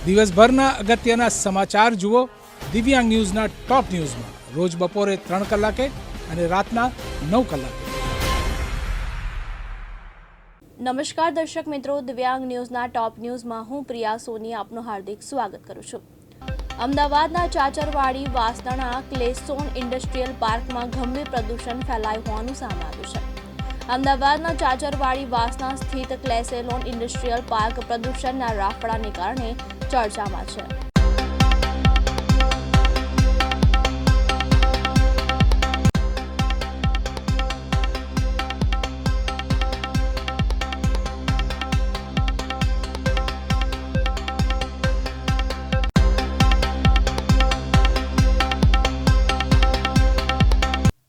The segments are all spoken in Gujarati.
દિવસભરના અગત્યના સમાચાર જુઓ દિવ્યાંગ ન્યૂઝના ટોપ ન્યૂઝમાં રોજ બપોરે 3 કલાકે અને રાતના 9 કલાકે. નમસ્કાર દર્શક મિત્રો, દિવ્યાંગ ન્યૂઝના ટોપ ન્યૂઝમાં હું પ્રિયા સોની આપનું હાર્દિક સ્વાગત કરું છું. અમદાવાદના ચાચરવાડી વાસણાના ક્લેસ્ટોન ઇન્ડસ્ટ્રીયલ પાર્કમાં ગંભીર પ્રદૂષણ ફેલાયું હોવાનું સામે આવ્યું છે. અમદાવાદના ચાચરવાડી વાસણા સ્થિત ક્લેસેલોન ઇન્ડસ્ટ્રીયલ પાર્ક પ્રદૂષણના રાફડાને કારણે ચર્ચામાં છે.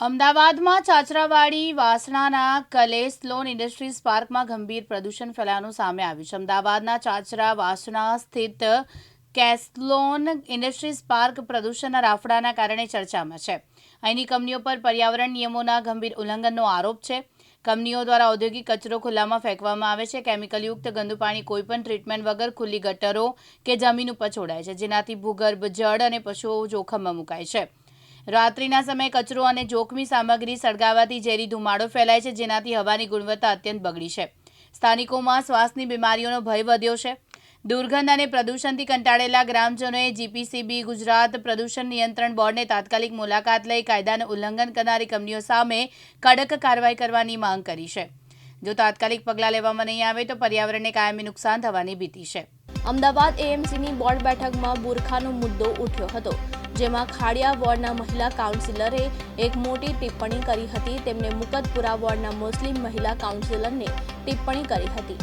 અમદાવાદમાં ચાચરાવાડી વાસણાના કલેસ્લોન ઇન્ડસ્ટ્રીઝ પાર્કમાં ગંભીર પ્રદૂષણ ફેલાવાનું સામે આવ્યું છે. અમદાવાદના ચાચરા વાસણા સ્થિત કેસ્લોન ઇન્ડસ્ટ્રીઝ પાર્ક પ્રદૂષણના રાફડાના કારણે ચર્ચામાં છે. અહીંની કંપનીઓ પર પર્યાવરણ નિયમોના ગંભીર ઉલ્લંઘનનો આરોપ છે. કંપનીઓ દ્વારા ઔદ્યોગિક કચરો ખુલ્લામાં ફેંકવામાં આવે છે. કેમિકલયુક્ત ગંદુ પાણી કોઈપણ ટ્રીટમેન્ટ વગર ખુલ્લી ગટરો કે જમીન ઉપર છોડાય છે, જેનાથી ભૂગર્ભ જળ અને પશુઓ જોખમમાં મુકાય છે. રાત્રિના સમયે કચરો અને જોખમી સામગ્રી સળગાવવાથી ઝેરી ધુમાડો ફેલાય છે, જેનાથી હવાની ગુણવત્તા અત્યંત બગડી છે. સ્થાનિકોમાં શ્વાસની બીમારીઓનો ભય વધ્યો છે. દુર્ગંધ અને પ્રદૂષણથી કંટાળેલા ગ્રામજનોએ જીપીસીબી ગુજરાત પ્રદૂષણ નિયંત્રણ બોર્ડને તાત્કાલિક મુલાકાત લઈ કાયદાનું ઉલ્લંઘન કરનારી કંપનીઓ સામે કડક કાર્યવાહી કરવાની માંગ કરી છે. જો તાત્કાલિક પગલાં લેવામાં નહીં આવે તો પર્યાવરણને કાયમી નુકસાન થવાની ભીતિ છે. અમદાવાદ એએમસીની બોર્ડ બેઠકમાં બુરખાનો મુદ્દો ઉઠ્યો હતો, જેમાં ખાડિયા વોર્ડના મહિલા કાઉન્સિલરે એક મોટી ટિપ્પણી કરી હતી. તેમણે મુકતપુરા વોર્ડના મુસ્લિમ મહિલા કાઉન્સિલરને ટિપ્પણી કરી હતી.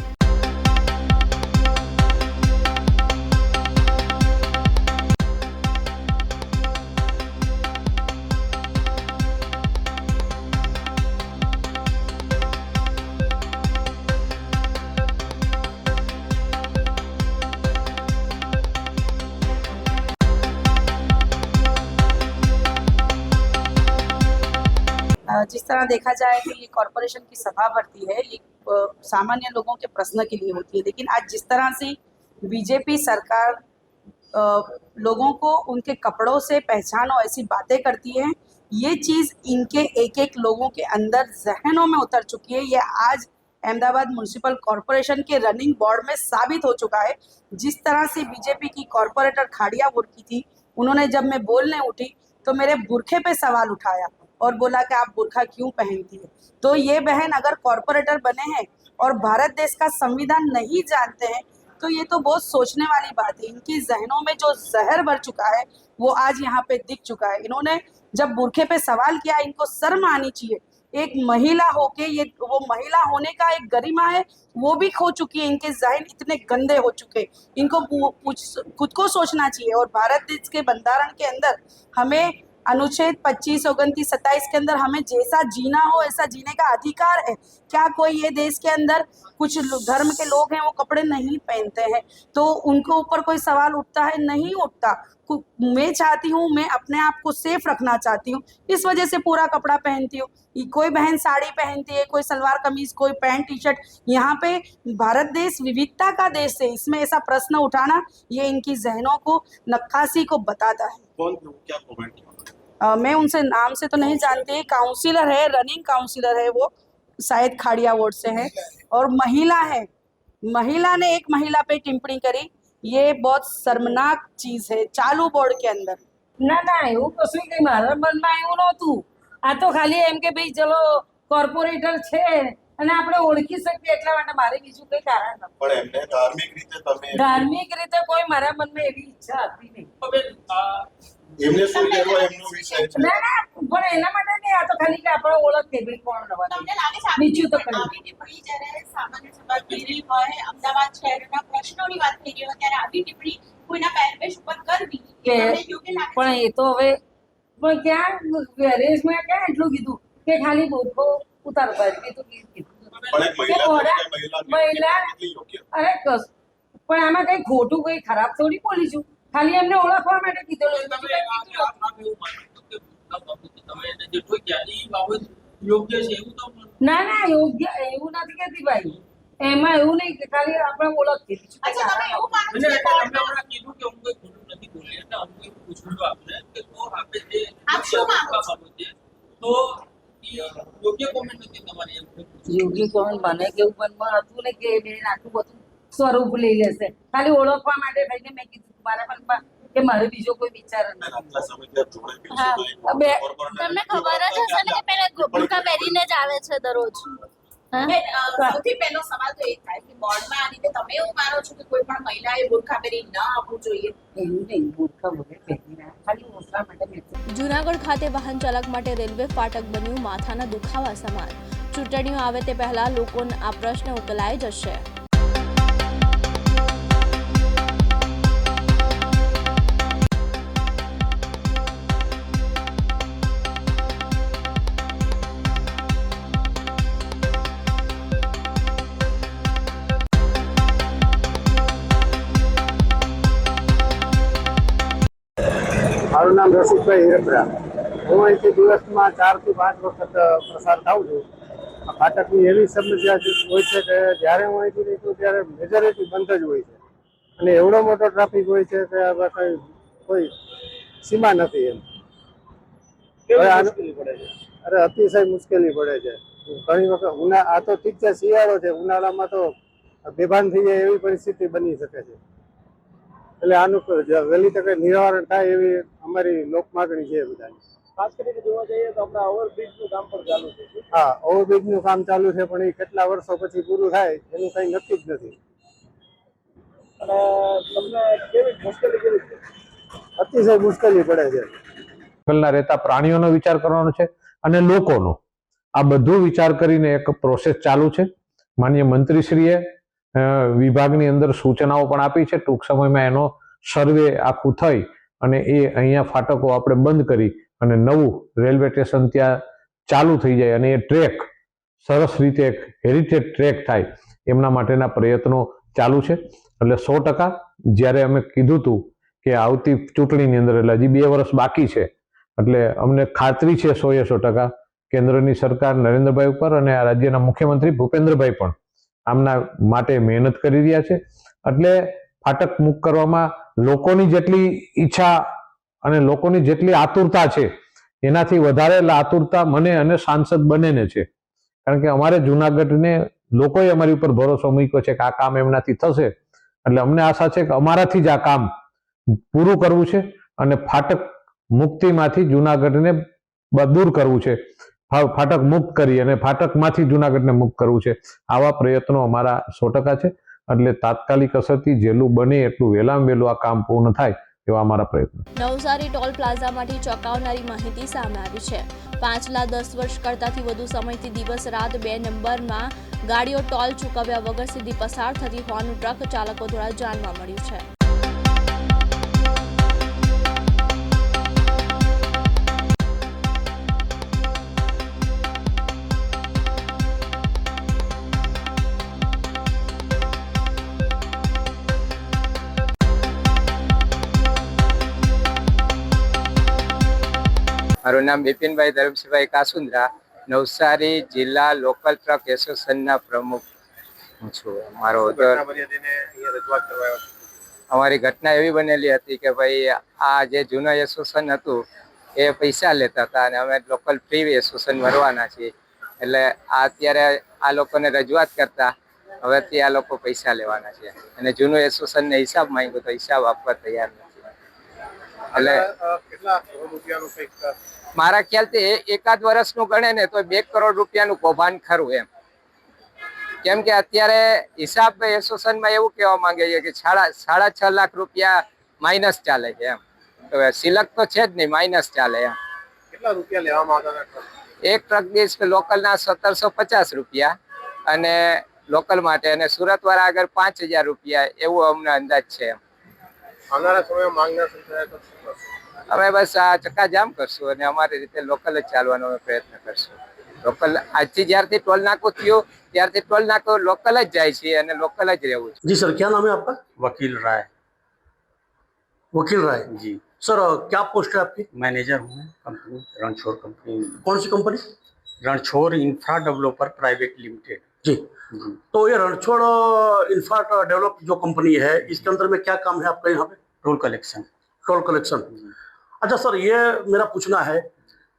जिस तरह देखा जाए तो ये कॉरपोरेशन की सभा भरती है, ये सामान्य लोगों के प्रश्न के लिए होती है, लेकिन आज जिस तरह से बीजेपी सरकार लोगों को उनके कपड़ों से पहचानो ऐसी बातें करती है, ये चीज़ इनके एक एक लोगों के अंदर जहनों में उतर चुकी है. ये आज अहमदाबाद म्यूनसिपल कॉरपोरेशन के रनिंग बोर्ड में साबित हो चुका है. जिस तरह से बीजेपी की कॉरपोरेटर खाड़िया वोट की थी, उन्होंने जब मैं बोलने उठी तो मेरे बुरखे पे सवाल उठाया और बोला कि आप बुरखा क्यों पहनती है. तो ये बहन अगर कॉरपोरेटर बने हैं और भारत देश का संविधान नहीं जानते हैं तो ये तो बहुत सोचने वाली बात है. इनकी जहनों में जो जहर भर चुका है वो आज यहाँ पे दिख चुका है. इन्होंने जब बुरखे पे सवाल किया, इनको शर्म आनी चाहिए. एक महिला होके ये वो महिला होने का एक गरिमा है वो भी खो चुकी है. इनके जहन इतने गंदे हो चुके, इनको खुद को सोचना चाहिए. और भारत देश के बंधारण के अंदर हमें अनुच्छेद 25, 29, 27 के अंदर हमें जैसा जीना हो ऐसा जीने का अधिकार है. क्या कोई ये देश के अंदर कुछ धर्म के लोग हैं वो कपड़े नहीं पहनते हैं तो उनके ऊपर कोई सवाल उठता है? नहीं उठता. मैं चाहती हूँ, मैं अपने आप को सेफ रखना चाहती हूँ, इस वजह से पूरा कपड़ा पहनती हूँ. कोई बहन साड़ी पहनती है, कोई सलवार कमीज, कोई पैंट टी शर्ट. यहाँ पे भारत देश विविधता का देश है, इसमें ऐसा प्रश्न उठाना ये इनकी जहनों को, नक्काशी को बताता है. कौन क्या कमेंट? मैं उनसे नाम से तो नहीं जानती. काउंसिलर है, रनिंग काउंसिलर है, वो शायद खाड़िया वार्ड से है और महिला है. महिला ने एक महिला पे टिप्पणी करी, ये बहुत शर्मनाक चीज है चालू बोर्ड के अंदर. ના એવું કશું કઈ મારા મનમાં એવું નહોતું. આ તો ખાલી એમ કે ભાઈ ચલો કોર્પોરેટર છે અને આપણે ઓળખી શકીએ એટલા માટે મારે બીજું કઈ કારણ નથી. પણ એમને ધાર્મિક રીતે કોઈ મારા મનમાં એવી ઈચ્છા હતી નહીં. એમને શું કહેવો એમનો વિષય છે. ના પણ એના માટે નહીં, આ તો ખાલી કે આપણે ઓળખીએ ભાઈ કોણ નવા. તમને લાગે છે બીજું તો કઈ આવી ટિપ્પણી જ્યારે સામાન્ય સભા થઈ રહી હોય, અમદાવાદ શહેરના પ્રશ્નોની વાત થઈ રહી હોય ત્યારે આવી ટિપ્પણી કોઈના પહેરવેશ ઉપર કરવી એ તમને યોગ્ય લાગે? પણ એ તો હવે પણ ક્યાં ગેરેજમાં ક્યાં એટલું કીધું કે ખાલી બોધો ઉતાર બાજુ તો કીધું. પણ એક મહિલા અરે પણ આમાં કઈ ખોટું કઈ ખરાબ થોડી બોલી છું, ખાલી એમને ઓળખવા માટે કીધેલું. ના યોગ્ય એવું નથી કહેતી ભાઈ. એમાં એવું નહીં કે ખાલી આપણે ઓળખીએ બીજું કંઈ અચ્છા, તમે એવું માનો છો અને કે તમે બોર્ડમાં હમણાં કીધું કે હું કોઈ ખોટું નથી બોલી એટલે હું એવું પૂછું છું આપને કે તો આપણે જે આપ શું માંગો છો? બાબતે તો ઈ યોગ્ય કોમેન્ટ હતી તમારી એમ પૂછું છું. યોગી કોણ મને કેવું મનમાં હતું ને કે બેન આટલું બધું સ્વરૂપ લઈ લેશે ખાલી ઓળખવા માટે થઈને મેં કીધું મારા મનમાં કે મારે બીજો કોઈ વિચાર નથી. આટલા સમયથી આપ જોડે બી છો તો એક બે તમને ખબર જ હશે ને કે પેલા બુરકા પહેરીને જ આવે છે દરરોજ. હા? બેન, સૌથી પહેલો સવાલ તો એ થાય કે બોર્ડમાં આ રીતે તમે એવું માનો છો કે કોઈ પણ મહિલાએ બુરખા પહેરી ન આવવું જોઈએ? એવું નહીં મૂર્ખા વગર પહેરી રહ્યા ખાલી ઓળખવા માટે મેં જૂનાગઢ ખાતે વાહન ચાલક માટે રેલવે ફાટક બન્યું માથાના દુખાવા સમાન. ચૂંટણીઓ આવે તે પહેલા લોકોનો આ પ્રશ્ન ઉકેલાઈ જશે. મારું નામ રસિકભાઈ હિરપરા. હું અહીંથી દિવસમાં 4 થી 5 વખત પસાર થાઉં છું. આ ફાટકની એવી સમસ્યા હોય છે કે જ્યારે હું અહીંથી નીકળું ત્યારે મેજોરિટી બંધ જ હોય છે અને એવડો મોટો ટ્રાફિક હોય છે કે હવે કંઈ કોઈ સીમા નથી એમ. અરે અતિશય મુશ્કેલી પડે છે ઘણી વખત. આ તો ઠીક છે શિયાળો છે, ઉનાળામાં તો બેભાન થઈ જાય એવી પરિસ્થિતિ બની શકે છે. એટલે આનું વહેલી તકે નિવારણ થાય એવી અમારી લોક માગણી છે બધાની. ખાસ કરીને જોવા જઈએ તો આપણા ઓવરબ્રિજનું કામ પણ ચાલુ છે. હા, ઓવરબ્રિજનું કામ ચાલુ છે પણ એ કેટલા વર્ષો પછી પૂરું થાય એનું કંઈ નક્કી જ નથી. અને તમને કેવી મુશ્કેલી કેવી છે? અતિશય મુશ્કેલી પડે છે. જંગલના રહેતા પ્રાણીઓનો વિચાર કરવાનો છે અને લોકોનો. આ બધું વિચાર કરીને એક પ્રોસેસ ચાલુ છે. માનનીય મંત્રીશ્રીએ વિભાગની અંદર સૂચનાઓ પણ આપી છે. ટૂંક સમયમાં એનો સર્વે આખું થઈ અને એ અહીંયા ફાટકો આપણે બંધ કરી અને નવું રેલવે સ્ટેશન ત્યાં ચાલુ થઈ જાય અને એ ટ્રેક સરસ રીતે એક હેરિટેજ ટ્રેક થાય એમના માટેના પ્રયત્નો ચાલુ છે. એટલે 100% જ્યારે અમે કીધું હતું કે આવતી ચૂંટણીની અંદર એટલે હજી 2 વર્ષ બાકી છે એટલે અમને ખાતરી છે 100% કેન્દ્રની સરકાર નરેન્દ્રભાઈ ઉપર અને આ રાજ્યના મુખ્યમંત્રી ભૂપેન્દ્રભાઈ પણ આમના માટે મહેનત કરી રહ્યા છે. એટલે ફાટક મુક્ત કરવામાં લોકોની જેટલી ઈચ્છા અને લોકોની જેટલી આતુરતા છે એનાથી વધારે આતુરતા મને અને સાંસદ બંનેને છે. કારણ કે અમારે જુનાગઢને લોકોએ અમારી ઉપર ભરોસો મૂક્યો છે કે આ કામ એમનાથી થશે. એટલે અમને આશા છે કે અમારાથી જ આ કામ પૂરું કરવું છે અને ફાટક મુક્તિમાંથી જુનાગઢને દૂર કરવું છે. ફાટક મુક્ત કરી અને ફાટકમાંથી જુનાગઢને મુક્ત કરવું છે. આવા પ્રયત્નો અમારા 100% છે. એટલે તાત્કાલિક અસરથી જેટલું બને એટલું વહેલામાં વહેલું આ કામ પૂર્ણ થાય એવા અમારા પ્રયત્નો. નવસારી ટોલ પ્લાઝામાંથી ચોંકાવનારી માહિતી સામે આવી છે. પાછલા 10 વર્ષ કરતાંથી વધુ સમયથી દિવસ રાત 2 નંબરમાં ગાડીઓ ટોલ ચૂકવ્યા વગર સીધી પસાર થતી હોવાનું ટ્રક ચાલકો દ્વારા જાણવા મળ્યું છે. મારું નામ બિપિનભાઈ ધરમસિંહભાઈ કાસુંદ્રા, નવસારી જિલ્લા લોકલ ટ્રક એસોસિએશનના પ્રમુખ હું છું. અમારી ઘટના એવી બનેલી હતી કે ભાઈ આ જે જૂનું એસોસિએશન હતું એ પૈસા લેતા હતા અને અમે લોકલ ફ્રી એસોસિએશન ભરવાના છીએ. એટલે આ અત્યારે આ લોકોને રજૂઆત કરતા હવેથી આ લોકો પૈસા લેવાના છે અને જૂનું એસોસિએશનને હિસાબ માંગ્યો તો હિસાબ આપવા તૈયાર નથી. એટલે મારા ખ્યાલથી એકાદ વર્ષનું ગણે ને તો 2 કરોડ રૂપિયાનું કૌભાંડ ખરું એમ. કેમ કે અત્યારે હિસાબ એસોસિએશનમાં એવું કહેવા માંગે છે કે 6.5 લાખ રૂપિયા માઇનસ ચાલે છે એમ. તો સિલક તો છે જ નહીં, માઇનસ ચાલે એમ. કેટલા રૂપિયા લેવામાં આવતા? એક ટ્રક દીઠ લોકલના 1750 રૂપિયા અને લોકલ માટે અને સુરત વાળા આગળ 5000 રૂપિયા એવું અમને અંદાજ છે એમ. આવનારા સમયમાં માંગના સંખ્યા અમે બસ આ ચક્કાજામ કરશું અને અમારી રીતે લોકલ જ ચાલવાનો પ્રયત્ન કરશું. લોકલ આજથી જ્યારથી ટોલ નાકું થયું ત્યારથી टोल नाको लोकल જ જાય છે અને લોકલ જ રહેવું છે. जी सर, क्या नाम है आपका? वकील राय। वकील राय जी सर, क्या पोस्ट है आपकी? मैनेजर हूँ मैं कंपनी रणछोड़ कंपनी। कौन सी company? Ranchhod infra developer private limited. जी। तो ये रणछोड़ इंफ्राट डेवलप जो कंपनी है, इसके अंदर में क्या काम है आपका यहाँ पे? Toll collection. Toll collection. अच्छा सर, ये मेरा पूछना है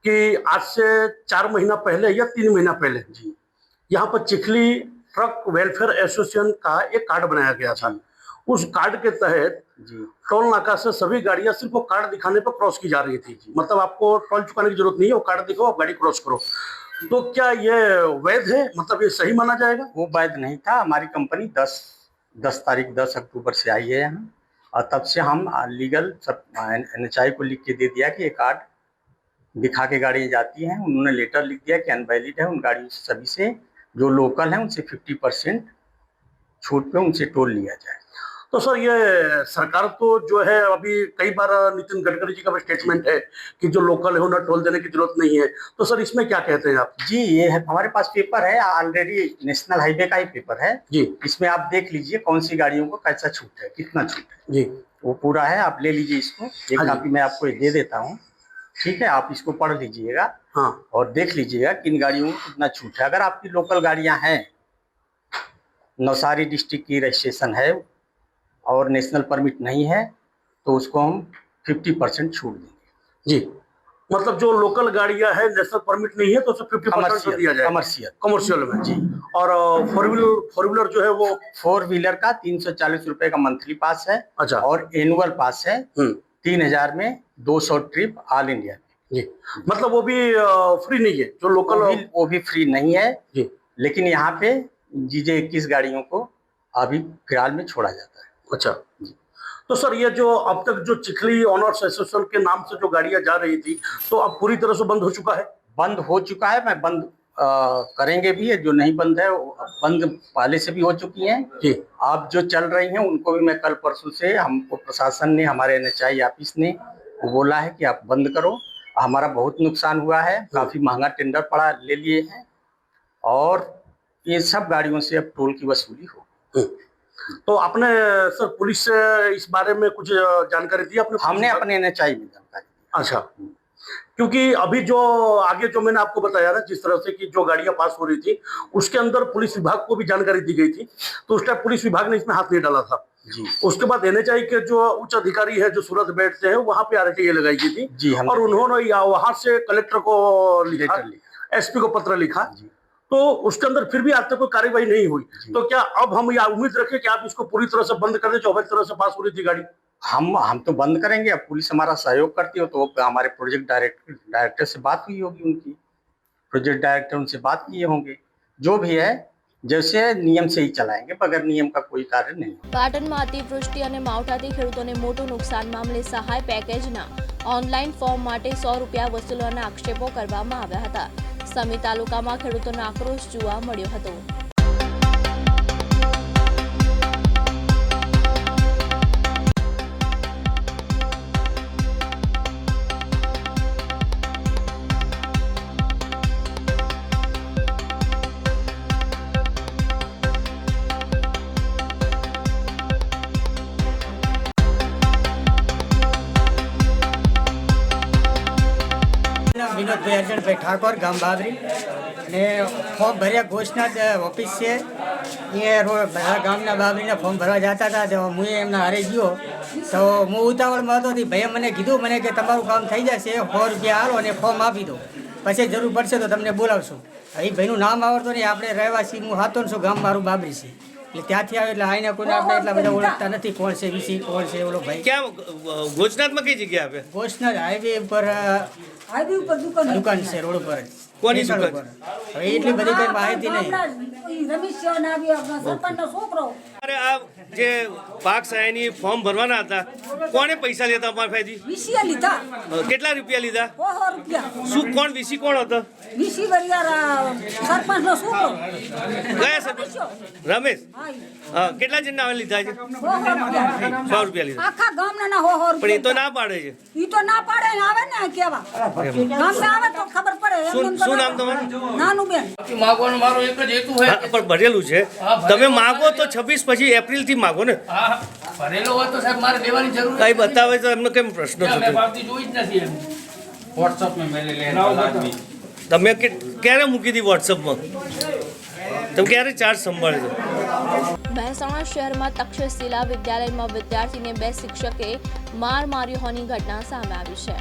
कि आज से 4 महीना पहले या 3 महीना पहले जी यहाँ पर चिखली ट्रक वेलफेयर एसोसिएशन का एक कार्ड बनाया गया था। उस कार्ड के तहत जी टोल नाका से सभी गाड़ियां सिर्फ वो कार्ड दिखाने पर क्रॉस की जा रही थी। मतलब आपको टोल चुकाने की जरूरत नहीं है, वो कार्ड दिखाओ, आप गाड़ी क्रॉस करो। तो क्या ये वैध है? मतलब ये सही माना जाएगा? वो वैध नहीं था। हमारी कंपनी 10 अक्टूबर से आई है यहाँ, और तब से हम लीगल सब NHI को लिख के दे दिया कि ये कार्ड दिखा के गाड़ियाँ जाती हैं। उन्होंने लेटर लिख दिया कि अनवैलिड है। उन गाड़ियों से सभी से जो लोकल हैं उनसे 50% छूट पे उनसे टोल लिया जाए। तो सर, ये सरकार तो जो है, अभी कई बार नितिन गडकरी जी का भी स्टेटमेंट है कि जो लोकल है उन्हें टोल देने की जरूरत नहीं है। तो सर, इसमें क्या कहते हैं आप? जी, ये है, हमारे पास पेपर है ऑलरेडी, नेशनल हाईवे का ही पेपर है जी। इसमें आप देख लीजिए कौन सी गाड़ियों को कैसा छूट है, कितना छूट है। जी, वो पूरा है, आप ले लीजिए इसको। एक हाँ जी। कॉपी मैं आपको दे देता हूँ, ठीक है? आप इसको पढ़ लीजिएगा हाँ। और देख लीजिएगा किन गाड़ियों को कितना छूट है। अगर आपकी लोकल गाड़ियाँ हैं, नवसारी डिस्ट्रिक्ट की रजिस्ट्रेशन है और नेशनल परमिट नहीं है, तो उसको हम 50% छूट देंगे। जी, मतलब जो लोकल गाड़ियां है, नेशनल परमिट नहीं है, तो उसे 50% दिया जाए कमर्शियल में। जी। और फोर व्हीलर जो है वो 4 व्हीलर का 340 रुपए का मंथली पास है। अच्छा। और एनुअल पास है 3000 में 200 ट्रिप ऑल इंडिया में। जी, मतलब वो भी फ्री नहीं है जो लोकल? वो भी फ्री नहीं है जी। लेकिन यहाँ पे GJ 21 गाड़ियों को अभी फिलहाल में छोड़ा जाता है। अच्छा जी। तो सर, ये जो अब तक जो चिखली ऑनर्स एसोसिएशन के नाम से जो गाड़ियां जा रही थी, तो अब पूरी तरह से बंद हो चुका है? बंद हो चुका है। मैं बंद करेंगे भी है। जो नहीं बंद है वो बंद पहले से भी हो चुकी हैं। जी। अब जो चल रही हैं उनको भी मैं कल परसों से, हमको प्रशासन ने, हमारे NHI ऑफिस ने वो बोला है कि आप बंद करो। हमारा बहुत नुकसान हुआ है, काफी महंगा टेंडर पड़ा ले लिए हैं, और ये सब गाड़ियों से अब टोल की वसूली हो। तो आपने सर पुलिस से इस बारे में कुछ जानकारी दी आपने? हमने अपने NHI में जानकारी दी। अच्छा, क्योंकि अभी जो आगे जो मैंने आपको बताया ना, जिस तरह से कि जो गाड़ियां पास हो रही थी, उसके अंदर पुलिस विभाग को भी जानकारी दी गई थी, तो उस टाइम पुलिस विभाग ने इसमें हाथ नहीं डाला था। जी। उसके बाद NHI के जो उच्च अधिकारी है जो सूरत बैठते हैं, वहां पे RTI लगाई गई थी। जी, और उन्होंने वहां से कलेक्टर को लिखा, SP को पत्र लिखा। तो उसके अंदर फिर भी आज तक कोई कार्रवाई नहीं हुई। तो क्या अब हम यह उम्मीद रखें कि आप इसको पूरी तरह से बंद कर दें जो अवैध तरह से पास हो रही थी गाड़ी? हम तो बंद करेंगे। अब पुलिस हमारा सहयोग करती हो तो हमारे प्रोजेक्ट डायरेक्टर से बात हुई होगी, उनकी प्रोजेक्ट डायरेक्टर उनसे बात किए होंगे। जो भी है जैसे नियम से ही चलाएंगे, बगैर नियम का कोई कार्य नहीं। પાટણમાં અતિવૃષ્ટિ અને માવઠાથી ખેડૂતોને મોટું નુકસાન મામલે સહાય પેકેજના ઓનલાઈન ફોર્મ માટે 100 રૂપિયા વસૂલવાના આક્ષેપો કરવામાં આવ્યા હતા। સમી તાલુકામાં ખેડૂતોનો આક્રોશ જોવા મળ્યો હતો। વિનોદભાઈ અર્જણભાઈ ઠાકોર, ગામ બાબરી ને ફોર્મ ભર્યા ઘોષના ઓફિસ છે એ બધા ગામના બાબરીને ફોર્મ ભરવા જતા હતા, તો હું એમના હારે ગયો તો હું ઉતાવળમાં હતો, ભાઈએ મને કીધું મને કે તમારું કામ થઈ જશે, 100 રૂપિયા આલો અને ફોર્મ આપી દો, પછી જરૂર પડશે તો તમને બોલાવશું। એ ભાઈનું નામ આવડતું નહીં, આપણે રહેવાસી હું હાતો છું, ગામ મારું બાબરી છે, એટલે ત્યાંથી આવે એટલે આઈને કોઈને આપણે એટલા બધા ઓળખતા નથી કોણ છે વીસી કોણ છે ઓલો ભાઈ। ક્યાં ભોજનાથમાં કઈ જગ્યા આપે? ભોજનાથ હાઈવે ઉપર દુકાન છે, રોડ ઉપર જ। કોની દુકાન? હવે એટલી બધી કઈ માહિતી નહીં। અરે આ જે પાક સહાયની ફોર્મ ભરવાના હતા, કોણે પૈસા લેતા અમારા ભાઈથી? વીસી લીધા। કેટલા રૂપિયા લીધા? 100 રૂપિયા। શું કોણ વીસી કોણ હતો? વીસી વરિયાર સરપંચનો છોકરો। કયા સરપંચ? રમેશ? હા, કેટલા જણના લીધા છે? 100 રૂપિયા લીધા। આખા ગામના ના 100 પણ એ તો ના પાડે છે। ઈ તો ના પાડે, આવે ને કેવા ગામમાં આવે તો ખબર પડે। શું નામ તમારું? નાનુબેન। માગવાનો મારો એક જ હેતુ હોય હા, પણ ભરેલું છે, તમે માગો તો 26 પછી એપ્રિલ થી માગો ને। હા, ભરેલો હોય તો સાહેબ મારે દેવાની જરૂર કઈ બતાવે તો એમને કેમ પ્રશ્ન મેં થતો? પાવતી જોઈ જ નથી એમ WhatsApp में मैंने ले તમે ક્યારે મૂકી હતી WhatsApp માં? તમે ક્યારે ચાર્જ સંભાળજો? મહેસાણા શહેરમાં તક્ષશિલા વિદ્યાલયમાં વિદ્યાર્થીને 2 શિક્ષકે માર માર્યો હોવાની ઘટના સામે આવી છે.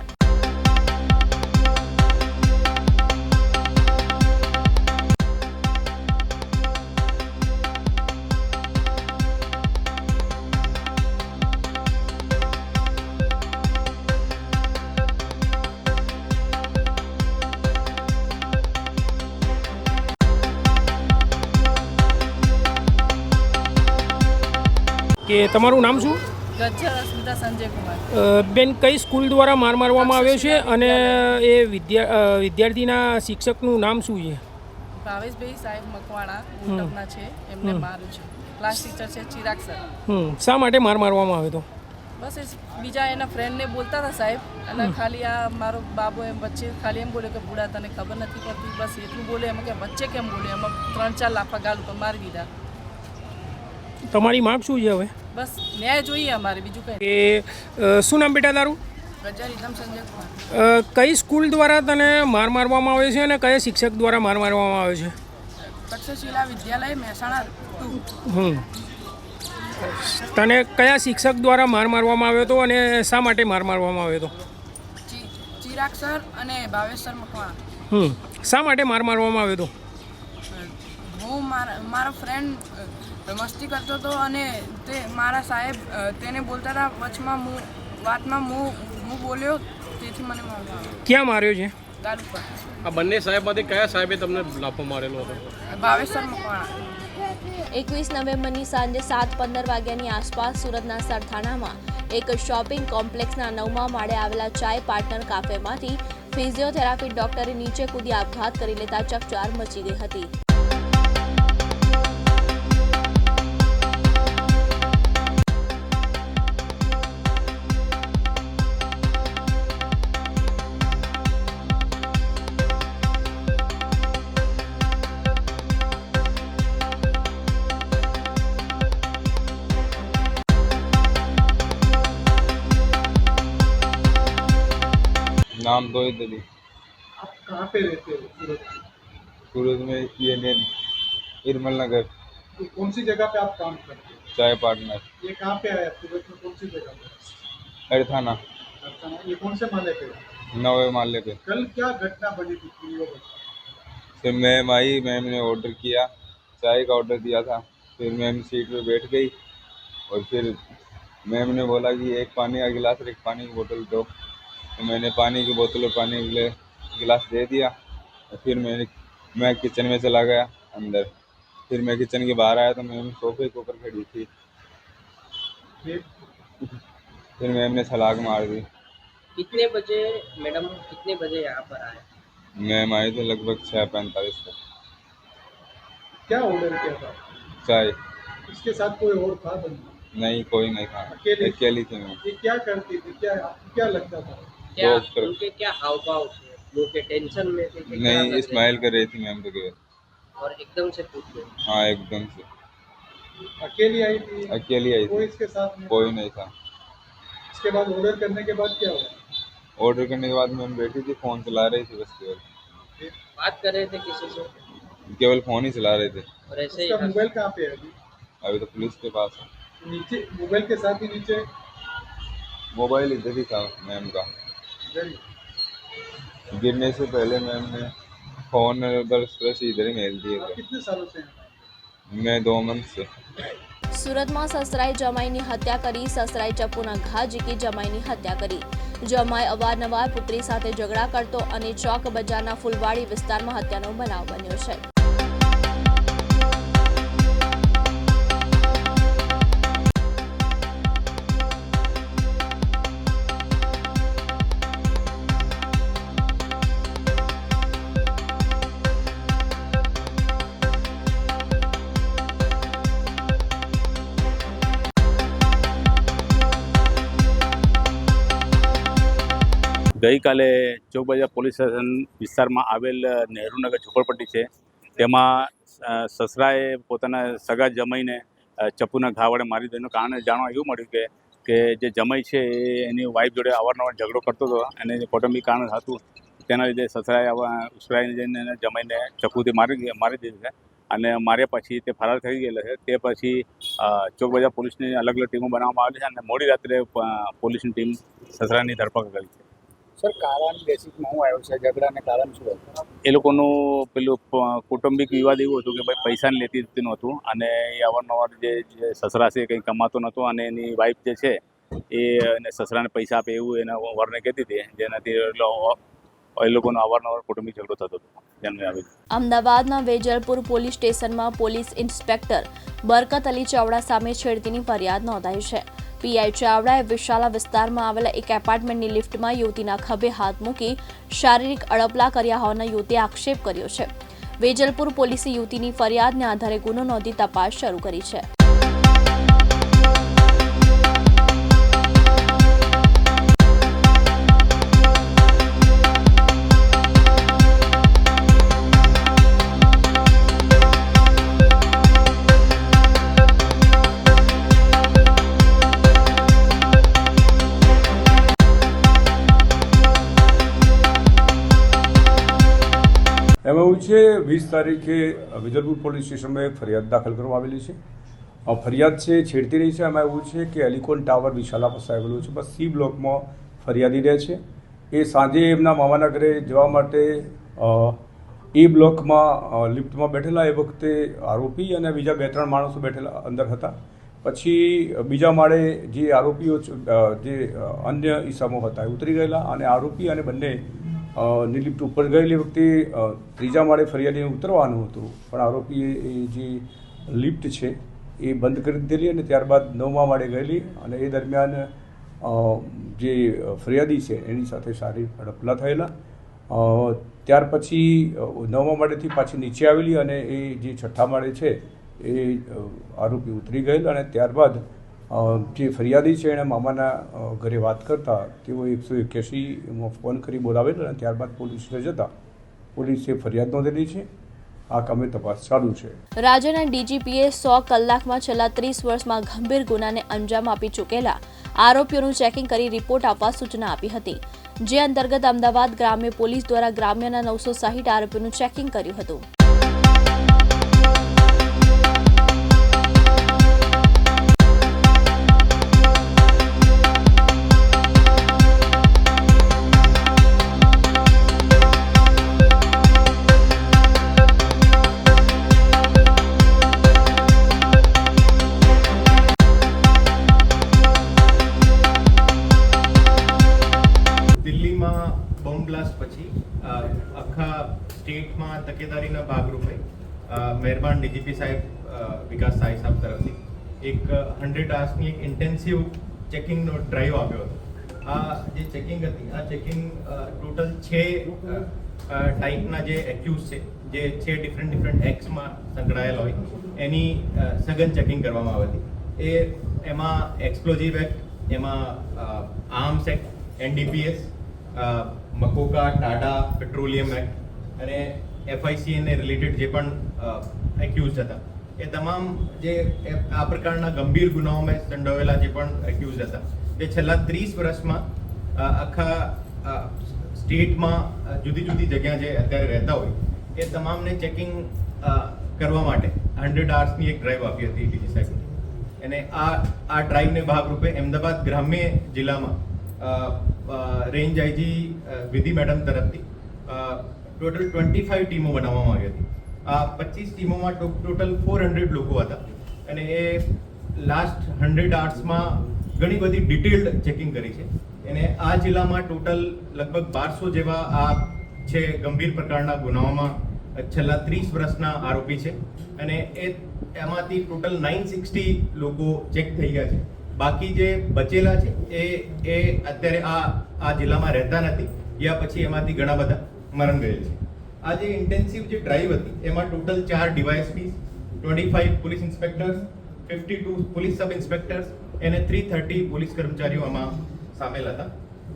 કે તમારું નામ શું? ગજ્જર અસ્મિતા સંજય કુમાર. બેન, કઈ સ્કૂલ દ્વારા માર મારવામાં આવ્યો છે અને એ વિદ્યાર્થીના શિક્ષકનું નામ શું છે? ભાવેશભાઈ સાહેબ મકવાણા ઉટકના છે, એમને માર્યું છે. ક્લાસ ટીચર છે ચિરાગ સર. શા માટે માર મારવામાં આવ્યો હતો? બસ એ બીજા એના ફ્રેન્ડને બોલતા હતા સાહેબ, અને ખાલી આ મારો બાબો એમ વચ્ચે ખાલી એમ બોલે કે બુડા તને ખબર નથી પડતી, બસ એટલું બોલે. એમાં કે વચ્ચે કેમ બોલે, એમાં 3-4 લાફા ગાલ ઉપર મારી દીધા. તમારી માંગ શું છે હવે? બસ ન્યાય જોઈએ અમારે, બીજું કંઈ. કે શું નામ બેટા તારું? ગજ્જર ઇદમ સંજય કુમાર. કઈ સ્કૂલ દ્વારા તને માર મારવામાં આવે છે અને કયા શિક્ષક દ્વારા માર મારવામાં આવે છે? તક્ષશિલા વિદ્યાલય મહેસાણા 2. તને કયા શિક્ષક દ્વારા માર મારવામાં આવ્યો હતો અને શા માટે માર મારવામાં આવ્યો હતો? ચિરાગ સર અને ભાવેશ સર મકવાણા. શા માટે માર મારવામાં આવ્યો હતો? હું મારો ફ્રેન્ડ મસ્તી કરતો હતો અને તે મારા સાહેબ તેને બોલતા હતા, વચમાં વાતમાં હું બોલ્યો, તેથી મને મારવામાં આવ્યો. ક્યાં માર્યો છે? ગાલ ઉપર. આ બંને સાહેબમાંથી કયા સાહેબે તમને લાફો મારેલો હતો? ભાવેશ સર મકવાણા. 21 નવેમ્બરની સાંજે 7:15 વાગ્યાની આસપાસ સુરતના સરથાણામાં એક શોપિંગ કોમ્પ્લેક્સના 9મા માળે આવેલા ચાય પાર્ટનર કાફેમાંથી ફિઝિયોથેરાપી ડોક્ટરે નીચે કૂદી આપઘાત કરી લેતા ચકચાર મચી ગઈ હતી. नाम तोहिद अली। आप कहाँ पे रहते हो सूरत? सूरत में ये निर्मल नगर। तो कौन सी जगह पे आप काम करते हो? चाय पार्टनर। ये कहाँ पे आया सूरत में, कौन सी जगह पे? अरथाना। ये कौन से माले पे? 9वें माले पे। कल क्या घटना बनी थी? फिर मैम आई, मैम ने ऑर्डर किया, चाय का ऑर्डर दिया था। फिर मैम सीट पे बैठ गई और फिर मैम ने बोला कि एक पानी का गिलास और एक पानी की बोतल दो। तो मैंने पानी की बोतल और पानी के गिलास दे दिया और फिर मैं किचन में चला गया अंदर। फिर मैं किचन के बाहर आया तो मैम सोफे के ऊपर खड़ी थी। फिर मैम ने छलांग मार दी। कितने बजे मैडम, कितने बजे यहाँ पर आए? मैम आई तो लगभग 6:45 तक। क्या ऑर्डर किया था? चाय। इसके साथ कोई और था बंदा? नहीं, कोई नहीं था, अकेली थी मैं। ये क्या करती थी, क्या लगता था? क्या उनके क्या हाव भाव थे? मुँह के टेंशन में थे? नहीं, स्माइल कर रही थी मैम तो केवल। और एकदम से पूछ गए? हाँ, एकदम से। अकेली आई थी? अकेली आई थी, कोई इसके साथ नहीं? कोई नहीं था। इसके बाद ऑर्डर करने के बाद क्या हुआ? ऑर्डर करने के बाद मैम बैठी थी, फोन चला रही थी बस केवल। बात कर रहे थे किसी से? केवल फोन ही चला रहे थे। और ऐसे ही मोबाइल कहाँ पे है अभी? अभी तो पुलिस के पास है। नीचे मोबाइल के साथ ही नीचे मोबाइल इधर ही था मैम का। गिरने से पहले मैम ने फोन बस इधर ही मेल दिए थे। कितने सालों से? मैं 2 मंथ से। સુરતમાં સસરાએ જમાઈની હત્યા કરી, સસરાએ ચપ્પુના ઘા ઝીકી જમાઈની હત્યા કરી. જમાઈ અવારનવાર પુત્રી સાથે ઝઘડા કરતો અને ચોક બજારના ફૂલવાડી વિસ્તારમાં હત્યાનો બનાવ બન્યો છે. ગઈકાલે ચોકબજાર પોલીસ સ્ટેશન વિસ્તારમાં આવેલ નહેરુનગર ઝૂંપડપટ્ટી છે, તેમાં સસરાએ પોતાના સગા જમાઈને ચપ્પુના ઘા વડે મારી દીધું. કારણ જાણવા એવું મળ્યું કે જે જમાઈ છે એ એની વાઈફ જોડે અવારનવાર ઝઘડો કરતો હતો અને કૌટુંબિક કારણ હતું, તેના લીધે સસરાએ ઉશ્કેરાઈને જઈને જમાઈને ચપ્પુથી મારી દીધું છે. અને માર્યા પછી તે ફરાર થઈ ગયેલા છે. તે પછી ચોકબજાર પોલીસની અલગ અલગ ટીમો બનાવવામાં આવી છે અને મોડી રાત્રે પોલીસની ટીમ સસરાની ધરપકડ કરી છે. સર, કારણ બેસિકમાં શું આવ્યું છે ઝઘડાને કારણ શું હતું? એ લોકોનું પેલું કૌટુંબિક વિવાદ એવું હતું કે ભાઈ પૈસાને લેતી દેતી નહોતું અને એ અવારનવાર જે સસરા છે કંઈ કમાતો નહોતો અને એની વાઈફ જે છે એને સસરાને પૈસા આપે એવું એના વરને કહેતી હતી, જેનાથી એ લોકોનો અવારનવાર કૌટુંબિક ઝઘડો થતો હતો. અમદાવાદના વેજલપુર પોલીસ સ્ટેશનમાં પોલીસ ઇન્સ્પેક્ટર બરકત અલી ચાવડા સામે છેડતીની ફરિયાદ નોંધાઈ છે. પીઆઈ ચાવડાએ વિશાલા વિસ્તારમાં આવેલા એક એપાર્ટમેન્ટની લિફ્ટમાં યુવતીના ખભે હાથ મૂકી શારીરિક અડપલા કર્યા હોવાનો યુવતીએ આક્ષેપ કર્યો છે. વેજલપુર પોલીસે યુવતીની ફરિયાદને આધારે ગુનો નોંધી તપાસ શરૂ કરી છે. એમાં એવું છે 20 તારીખે વેજલપુર પોલીસ સ્ટેશનમાં એક ફરિયાદ દાખલ કરવામાં આવેલી છે. ફરિયાદ છે છેડતીની છે. એમાં એવું છે કે એલિકોન ટાવર વિશાલા પાસે આવેલું છે, બસ સી બ્લોકમાં ફરિયાદી રહે છે. એ સાંજે એમના મામાના ઘરે જવા માટે એ બ્લોકમાં લિફ્ટમાં બેઠેલા એ વખતે આરોપી અને બીજા 2-3 માણસો બેઠેલા અંદર હતા. પછી બીજા માળે જે આરોપીઓ જે અન્ય ઈસમો હતા એ ઉતરી ગયેલા અને આરોપી અને બંને ની લિફ્ટ ઉપર ગયેલી વખતે ત્રીજા માળે ફરિયાદીને ઉતરવાનું હતું, પણ આરોપીએ એ જે લિફ્ટ છે એ બંધ કરી દીધેલી અને ત્યારબાદ 9મા માળે ગયેલી અને એ દરમિયાન જે ફરિયાદી છે એની સાથે શારીરિક અડપલા થયેલા. ત્યાર પછી 9મા માળેથી પાછી નીચે આવેલી અને એ જે 6ઠ્ઠા માળે છે એ આરોપી ઉતરી ગયેલ અને ત્યારબાદ જે ફરિયાદી છે એણે મામાના ઘરે વાત કરતા તેઓ 181માં ફોન કરી બોલાવેલ અને ત્યારબાદ પોલીસને જતા પોલીસે ફરિયાદ નોંધેલી છે. આ કામે તપાસ ચાલુ છે. રાજ્યના ડીજીપીએ 100 કલાકમાં છેલ્લા 30 વર્ષમાં ગંભીર ગુનાને અંજામ આપી ચૂકેલા આરોપીઓનું ચેકિંગ કરી રિપોર્ટ આપવા સૂચના આપી હતી, જે અંતર્ગત અમદાવાદ ગ્રામ્ય પોલીસ દ્વારા ગ્રામ્યના 960 આરોપીઓનું ચેકિંગ કર્યું હતું. આખા સ્ટેટમાં તકેદારીના ભાગરૂપે મહેરબાન ડીજીપી સાહેબ વિકાસ સાઈ સાહેબ તરફથી એક 100 આર્સની એક ઇન્ટેન્સિવ ચેકિંગનો ડ્રાઈવ આપ્યો હતો. આ જે ચેકિંગ હતી આ ચેકિંગ ટોટલ 6 ટાઈપના જે એક્યુઝ છે જે 6 ડિફરન્ટ એક્ટ્સમાં સંકળાયેલા હોય એની સઘન ચેકિંગ કરવામાં આવી હતી. એમાં એક્સપ્લોઝિવ એક્ટ, એમાં arms act, NDPS, MCOCA, TADA, petroleum act અને FIC અને રિલેટેડ જે પણ એક્યુઝ હતા એ તમામ જે આ પ્રકારના ગંભીર ગુનાઓમાં સંડોવાયેલા જે પણ એક્યુઝ હતા તે છેલ્લા 30 વર્ષમાં આખા સ્ટેટમાં જુદી જુદી જગ્યા જે અત્યારે રહેતા હોય એ તમામને ચેકિંગ કરવા માટે 100 આર્સની એક ડ્રાઈવ આપી હતી ડીજી સાહેબ. અને આ ડ્રાઈવને ભાગરૂપે અમદાવાદ ગ્રામ્ય જિલ્લામાં રેન્જ આઈજી વિધિ મેડમ તરફથી ટોટલ 25 ટીમો બનાવવામાં આવી હતી. આ 25 ટીમોમાં ટોટલ 400 લોકો હતા અને એ લાસ્ટ 100 આર્સમાં ઘણી બધી ડિટેલ્ડ ચેકિંગ કરી છે. અને આ જિલ્લામાં ટોટલ લગભગ 1200 જેવા આ છે ગંભીર પ્રકારના ગુનાઓમાં છેલ્લા 30 વર્ષના આરોપી છે અને એમાંથી ટોટલ 960 લોકો ચેક થઈ ગયા છે. બાકી જે બચેલા છે એ અત્યારે આ જિલ્લામાં રહેતા નથી, યા પછી એમાંથી ઘણા બધા મરણ ગયેલ છે. આ જે ઇન્ટેન્સિવ જે ડ્રાઈવ હતી એમાં total 4 DYSP, 25 police inspectors, 52 police sub inspectors અને 330 પોલીસ કર્મચારીઓ આમાં સામેલ હતા.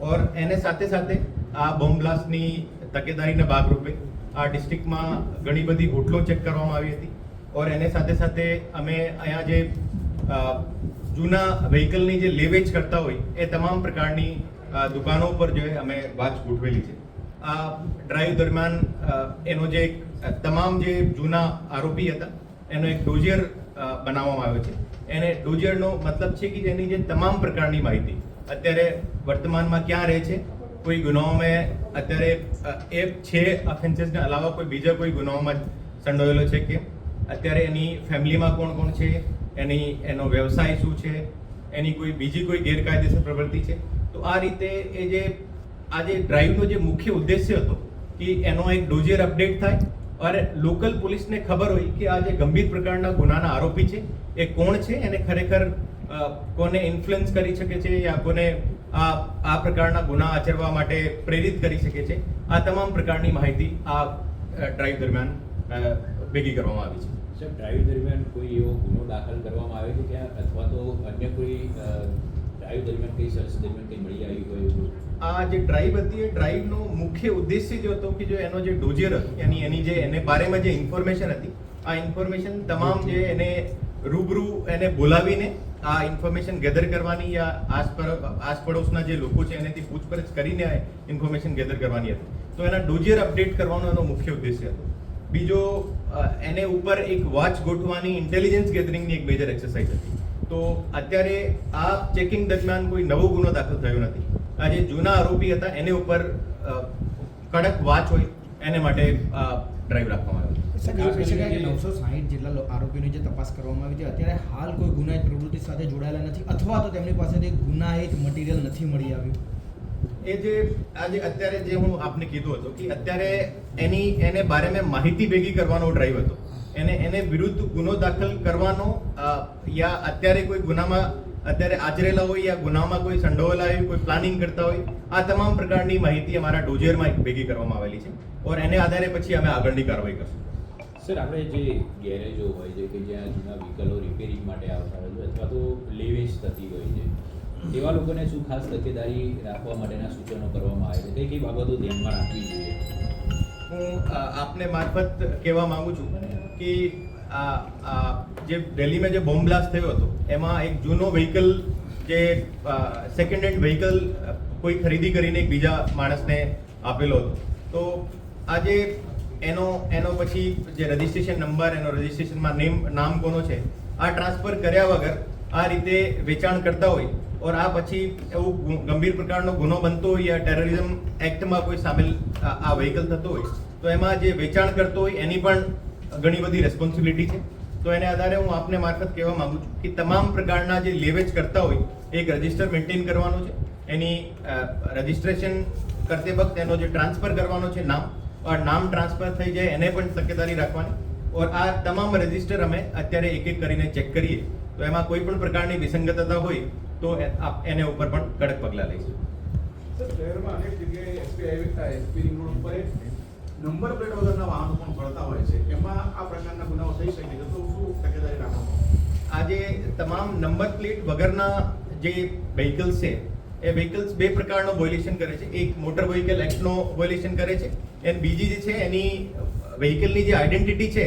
ઓર એને સાથે સાથે આ બોમ્બ બ્લાસ્ટની તકેદારીના ભાગરૂપે આ ડિસ્ટ્રિક્ટમાં ઘણી બધી હોટલો ચેક કરવામાં આવી હતી. ઓર એને સાથે સાથે અમે અહીંયા જે જૂના વ્હીકલની જે લેવેચ કરતા હોય એ તમામ પ્રકારની દુકાનો પર જે અમે વાચ ગોઠવેલી છે. આ ડ્રાઈવ દરમિયાન એનો જે તમામ જે જૂના આરોપી હતા એનો એક ડોઝિયર બનાવવામાં આવ્યો છે. એને ડોઝિયરનો મતલબ છે કે એની જે તમામ પ્રકારની માહિતી અત્યારે વર્તમાનમાં ક્યાં રહે છે, કોઈ ગુનાઓમાં અત્યારે એ 6 ઓફેન્સીસના અલાવા કોઈ બીજા કોઈ ગુનાઓમાં સંડોયેલો છે કે, અત્યારે એની ફેમિલીમાં કોણ કોણ છે, એનો વ્યવસાય શું છે, એની કોઈ બીજી કોઈ ગેરકાયદેસર પ્રવૃત્તિ છે. તો આ રીતે એ જે આજે ડ્રાઈવનો જે મુખ્ય ઉદ્દેશ્ય હતો કે એનો એક ડોઝિયર અપડેટ થાય અને લોકલ પોલીસને ખબર હોય કે આ જે ગંભીર પ્રકારના ગુનાના આરોપી છે એ કોણ છે, એને ખરેખર કોને ઇન્ફ્લુઅન્સ કરી શકે છે યા કોને આ પ્રકારના ગુના આચરવા માટે પ્રેરિત કરી શકે છે. આ તમામ પ્રકારની માહિતી આ ડ્રાઈવ દરમિયાન ભેગી કરવામાં આવી છે. સર, ડ્રાઈવ દરમિયાન કોઈ એવો ગુનો દાખલ કરવામાં આવે છે ક્યાં, અથવા તો અન્ય કોઈ ડ્રાઈવ દરમિયાન કઈ સર્ચ દરમિયાન કંઈ મળી આવી હોય? આ જે ડ્રાઈવ હતી એ ડ્રાઈવનો મુખ્ય ઉદ્દેશ્ય જે હતો કે જો એનો જે ડોઝિયર હતો એની જે એને બારેમાં જે ઇન્ફોર્મેશન હતી, આ ઇન્ફોર્મેશન તમામ જે એને રૂબરૂ એને બોલાવીને આ ઇન્ફોર્મેશન ગેધર કરવાની યા આસપડોશના જે લોકો છે એનેથી પૂછપરછ કરીને આ ઇન્ફોર્મેશન ગેધર કરવાની હતી. તો એના ડોઝિયર અપડેટ કરવાનો એનો મુખ્ય ઉદ્દેશ્ય હતો. બીજો એને ઉપર એક વોચ ગોઠવાની ઇન્ટેલિજન્સ ગેધરિંગની એક મેજર એક્સરસાઇઝ હતી. તો અત્યારે આ ચેકિંગ દરમિયાન કોઈ નવો ગુનો દાખલ થયો નથી. આ જે જૂના આરોપી હતા એને ઉપર કડક વાચ હોય એને માટે ડ્રાઈવ રાખવામાં આવ્યો. 960 જેટલા આરોપીઓની જે તપાસ કરવામાં આવી છે, અત્યારે હાલ કોઈ ગુનાહિત પ્રવૃત્તિ સાથે જોડાયેલા નથી અથવા તો તેમની પાસેથી ગુનાહિત મટીરિયલ નથી મળી આવ્યું. એ જે આજે અત્યારે જે હું આપને કીધું હતું કે અત્યારે એને બારેમાં માહિતી ભેગી કરવાનો ડ્રાઈવ હતો. એને વિરુદ્ધ ગુનો દાખલ કરવાનો યા અત્યારે કોઈ ગુનામાં અત્યારે આચરેલા હોય યા ગુનામાં કોઈ સંડોવાયેલા હોય, કોઈ પ્લાનિંગ કરતા હોય, આ તમામ પ્રકારની માહિતી અમારા ડોઝિયરમાં ભેગી કરવામાં આવેલી છે ઓર એને આધારે પછી અમે આગળની કાર્યવાહી કરશું. સર, આપણે જે ગેરેજો હોય છે કે જ્યાં જૂના વ્હીકલો રિપેરિંગ માટે આવતા હોય છે અથવા તો લેવેચ થતી હોય છે, એવા લોકોને શું ખાસ તકેદારી રાખવા માટેના સૂચનો કરવામાં આવે છે? કઈ બાબતો ધ્યાનમાં રાખવી જોઈએ? હું આપને મારફત કહેવા માંગુ છું કે જે દિલ્હીમાં જે બોમ્બ બ્લાસ્ટ થયો હતો એમાં એક જૂનો વ્હીકલ જે સેકન્ડ હેન્ડ વ્હીકલ કોઈ ખરીદી કરીને એક બીજા માણસને આપેલો હતો. તો આજે એનો પછી જે રજિસ્ટ્રેશન નંબર, એનો રજિસ્ટ્રેશનમાં નામ કોનો છે, આ ટ્રાન્સફર કર્યા વગર આ રીતે વેચાણ કરતા હોય ઓર આ પછી એવું ગંભીર પ્રકારનો ગુનો બનતો હોય યા ટેરરિઝમ એક્ટમાં કોઈ સામેલ આ વ્હીકલ થતો હોય તો એમાં જે વેચાણ કરતો હોય એની પણ ઘણી બધી રેસ્પોન્સિબિલિટી છે. તો એને આધારે હું આપને મારફત કહેવા માંગુ છું કે તમામ પ્રકારના જે લેવેચ કરતા હોય એક રજિસ્ટર મેન્ટેન કરવાનું છે. એની રજિસ્ટ્રેશન કરતે વખત એનો જે ટ્રાન્સફર કરવાનો છે નામ ટ્રાન્સફર થઈ જાય એને પણ તકેદારી રાખવાની. ઓર આ તમામ રજિસ્ટર અમે અત્યારે એક એક કરીને ચેક કરીએ તો એમાં કોઈ પણ પ્રકારની વિસંગતતા હોય તો એને ઉપર પણ કડક પગલાં લઈશું. શહેરમાં અનેક જગ્યાએ એસપી રિંગ રોડ ઉપર નંબર પ્લેટ વગરના વાહનો પણ ફરતા હોય છે, એમાં આ પ્રકારના ગુનાઓ થઈ શકે છે, તો શું તકેદારી રાખવામાં? આજે તમામ નંબર પ્લેટ વગરના જે વ્હીકલ્સ છે એ વ્હીકલ્સ બે પ્રકારનો વોલ્યુશન કરે છે. એક મોટર વ્હીકલ એક્ટનો વોલ્યુશન કરે છે અને બીજી જે છે એની વ્હીકલની જે આઈડેન્ટિટી છે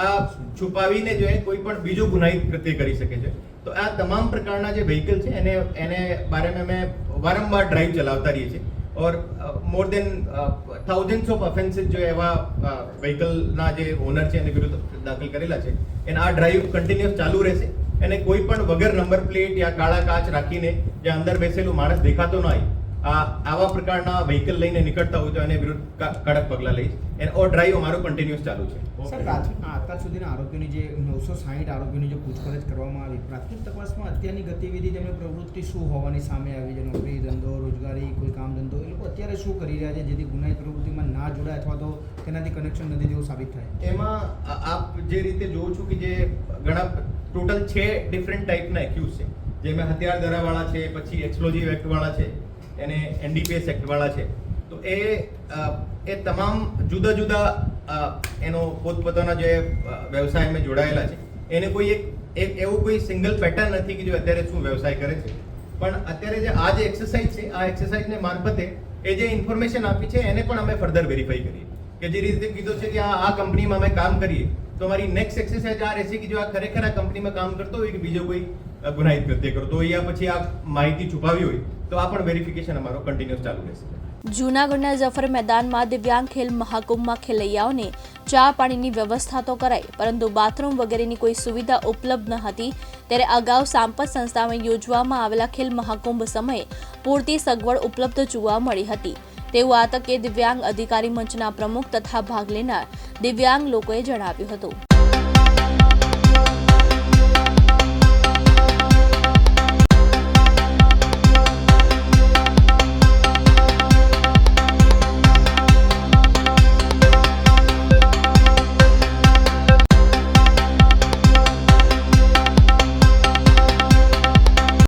આ છુપાવીને જો કોઈ પણ બીજો ગુનાહિત કૃત્ય કરી શકે છે. તો આ તમામ પ્રકારના જે વ્હીકલ છે એને બારેમાં અમે વારંવાર ડ્રાઈવ ચલાવતા રહીએ છીએ ઓર મોર દેન થાઉઝન્ડ્સ ઓફ ઓફેન્સીસ જો એવા વ્હીકલના જે ઓનર છે એને વિરુદ્ધ દાખલ કરેલા છે એને આ ડ્રાઈવ કન્ટિન્યુઅસ ચાલુ રહેશે. અને કોઈ પણ વગર નંબર પ્લેટ યા કાળા કાચ રાખીને જે અંદર બેસેલું માણસ દેખાતો ન હોય આવા પ્રકારના વ્હીકલ લઈને નીકળતા હોય તો એને વિરુદ્ધ કડક પગલાં લઈશ. ઓર ડ્રાઈવ અમારો કન્ટિન્યુઅસ ચાલુ છે. સર, અત્યાર સુધીના આરોપીઓની જે 960 આરોપીઓની જે પૂછપરછ કરવામાં આવી, પ્રાથમિક તપાસમાં અત્યારની ગતિવિધિ તેમની પ્રવૃત્તિ શું હોવાની સામે આવી છે? નોકરી, ધંધો, રોજગારી, કોઈ કામ ધંધો, એ લોકો અત્યારે શું કરી રહ્યા છે જેથી ગુનાહિત પ્રવૃત્તિમાં ના જોડાય અથવા તો તેનાથી કનેક્શન નથી તેવું સાબિત થાય? એમાં આપ જે રીતે જોવો છો કે જે ઘણા ટોટલ 6 ડિફરન્ટ ટાઈપના એક્યુઝ છે, જેમાં હથિયાર ધરાવાળા છે, પછી એક્સપ્લોઝિવ એક્ટવાળા છે, એને એનડીપીએસ એક્ટવાળા છે. તો એ તમામ જુદા જુદા એનો પોતપોતાના જે વ્યવસાયમાં જોડાયેલા છે એને કોઈ એક એવું કોઈ સિંગલ પેટર્ન નથી કે જો અત્યારે શું વ્યવસાય કરે છે. પણ અત્યારે જે આ જે એક્સરસાઇઝ છે આ એક્સરસાઇઝને મારફતે એ જે ઇન્ફોર્મેશન આપી છે એને પણ અમે ફર્ધર વેરીફાઈ કરીએ કે જે રીતે કીધું છે કે આ કંપનીમાં અમે કામ કરીએ તો અમારી નેક્સ્ટ એક્સરસાઇઝ આ રહેશે કે જો આ ખરેખર આ કંપનીમાં કામ કરતો હોય કે બીજો કોઈ ગુનાહિત કૃત્ય કરતો હોય યા પછી આ માહિતી છુપાવી હોય તો આ પણ વેરિફિકેશન અમારો કન્ટિન્યુઅસ ચાલુ રહેશે. જૂનાગઢના જફર મેદાનમાં દિવ્યાંગ ખેલ મહાકુંભમાં ખેલૈયાઓને ચા પાણીની વ્યવસ્થા તો કરાઈ, પરંતુ બાથરૂમ વગેરેની કોઈ સુવિધા ઉપલબ્ધ ન હતી. ત્યારે અગાઉ સાંપત સંસ્થામાં યોજવામાં આવેલા ખેલ મહાકુંભ સમયે પૂરતી સગવડ ઉપલબ્ધ જોવા મળી હતી તેવું આ તકે દિવ્યાંગ અધિકારી મંચના પ્રમુખ તથા ભાગ લેનાર દિવ્યાંગ લોકોએ જણાવ્યું હતું.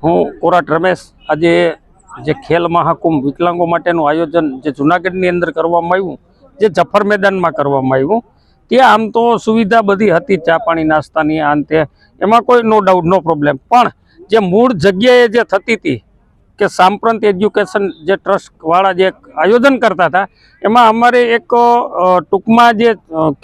હું કોરાટ રમેશ. આજે જે ખેલ મહાકુંભ વિકલાંગો માટેનું આયોજન જે જૂનાગઢની અંદર કરવામાં આવ્યું, જે જફર મેદાનમાં કરવામાં આવ્યું, ત્યાં આમ તો સુવિધા બધી હતી, ચા પાણી નાસ્તાની આ તે, એમાં કોઈ નો ડાઉટ નો પ્રોબ્લેમ. પણ જે મૂળ જગ્યાએ જે થતી હતી કે સાંપ્રત એજ્યુકેશન જે ટ્રસ્ટવાળા જે આયોજન કરતા હતા, એમાં અમારે એક ટૂંકમાં જે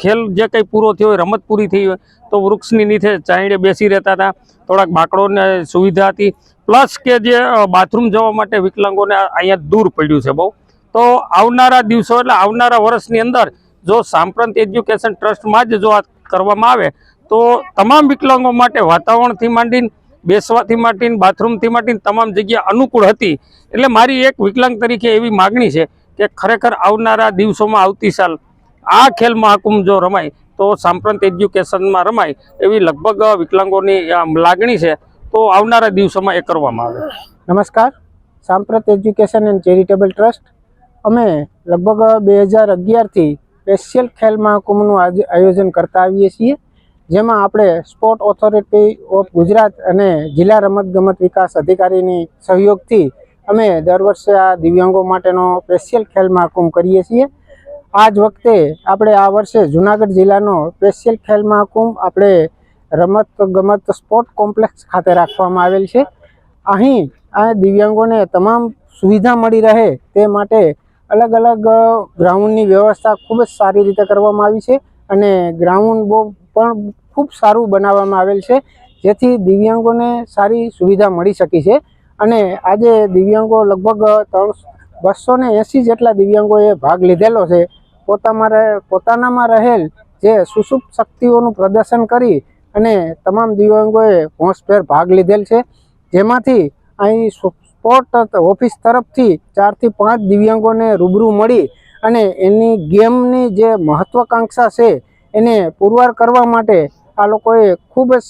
ખેલ જે કંઈ પૂરો થયો હોય, રમત પૂરી થઈ હોય તો વૃક્ષની નીચે ચાયડે બેસી રહેતા હતા, થોડાક બાકડોને સુવિધા હતી, પ્લસ કે જે બાથરૂમ જવા માટે વિકલાંગોને અહીંયા દૂર પડ્યું છે બહુ. તો આવનારા દિવસો એટલે આવનારા વર્ષની અંદર જો સાંપ્રત એજ્યુકેશન ટ્રસ્ટમાં જ જો આ કરવામાં આવે તો તમામ વિકલાંગો માટે વાતાવરણથી માંડીને બેસવાથી માંડીને બાથરૂમથી માંડીને તમામ જગ્યા અનુકૂળ હતી. એટલે મારી એક વિકલાંગ તરીકે એવી માગણી છે કે ખરેખર આવનારા દિવસોમાં આવતી સાલ આ ખેલ મહાકુંભ જો રમાય તો સાંપ્રત એજ્યુકેશનમાં રમાય એવી લગભગ વિકલાંગોની લાગણી છે. તો આવનારા દિવસોમાં એ કરવામાં આવે. નમસ્કાર. સાંપ્રત એજ્યુકેશન એન્ડ ચેરિટેબલ ટ્રસ્ટ અમે લગભગ 2011થી સ્પેશિયલ ખેલ મહાકુંભનું આયોજન કરતા આવીએ છીએ, જેમાં આપણે સ્પોર્ટ ઓથોરિટી ઓફ ગુજરાત અને જિલ્લા રમતગમત વિકાસ અધિકારીની સહયોગથી અમે દર વર્ષે આ દિવ્યાંગો માટેનો સ્પેશિયલ ખેલ મહાકુંભ કરીએ છીએ. આ જ વખતે આપણે આ વર્ષે જૂનાગઢ જિલ્લાનો સ્પેશિયલ ખેલ મહાકુંભ આપણે રમત સ્પોર્ટ કોમ્પ્લેક્સ ખાતે રાખવામાં આવેલ છે. અહીં આ દિવ્યાંગોને તમામ સુવિધા મળી રહે તે માટે અલગ અલગ ગ્રાઉન્ડની વ્યવસ્થા ખૂબ જ સારી રીતે કરવામાં આવી છે અને ગ્રાઉન્ડ પણ ખૂબ સારું બનાવવામાં આવેલ છે, જેથી દિવ્યાંગોને સારી સુવિધા મળી શકી છે. અને આજે દિવ્યાંગો લગભગ 280 જેટલા દિવ્યાંગોએ ભાગ લીધેલો છે. પોતાનામાં રહેલ જે સુષુપ્ત શક્તિઓનું પ્રદર્શન કરી અને તમામ દિવ્યાંગોએ હોંશભેર ભાગ લીધેલ છે, જેમાંથી અહીં સ્પોર્ટ ઓફિસ તરફથી 4 થી 5 દિવ્યાંગોને રૂબરૂ મળી અને એની ગેમની જે મહત્વાકાંક્ષા છે એને પુરવાર કરવા માટે આ લોકોએ ખૂબ જ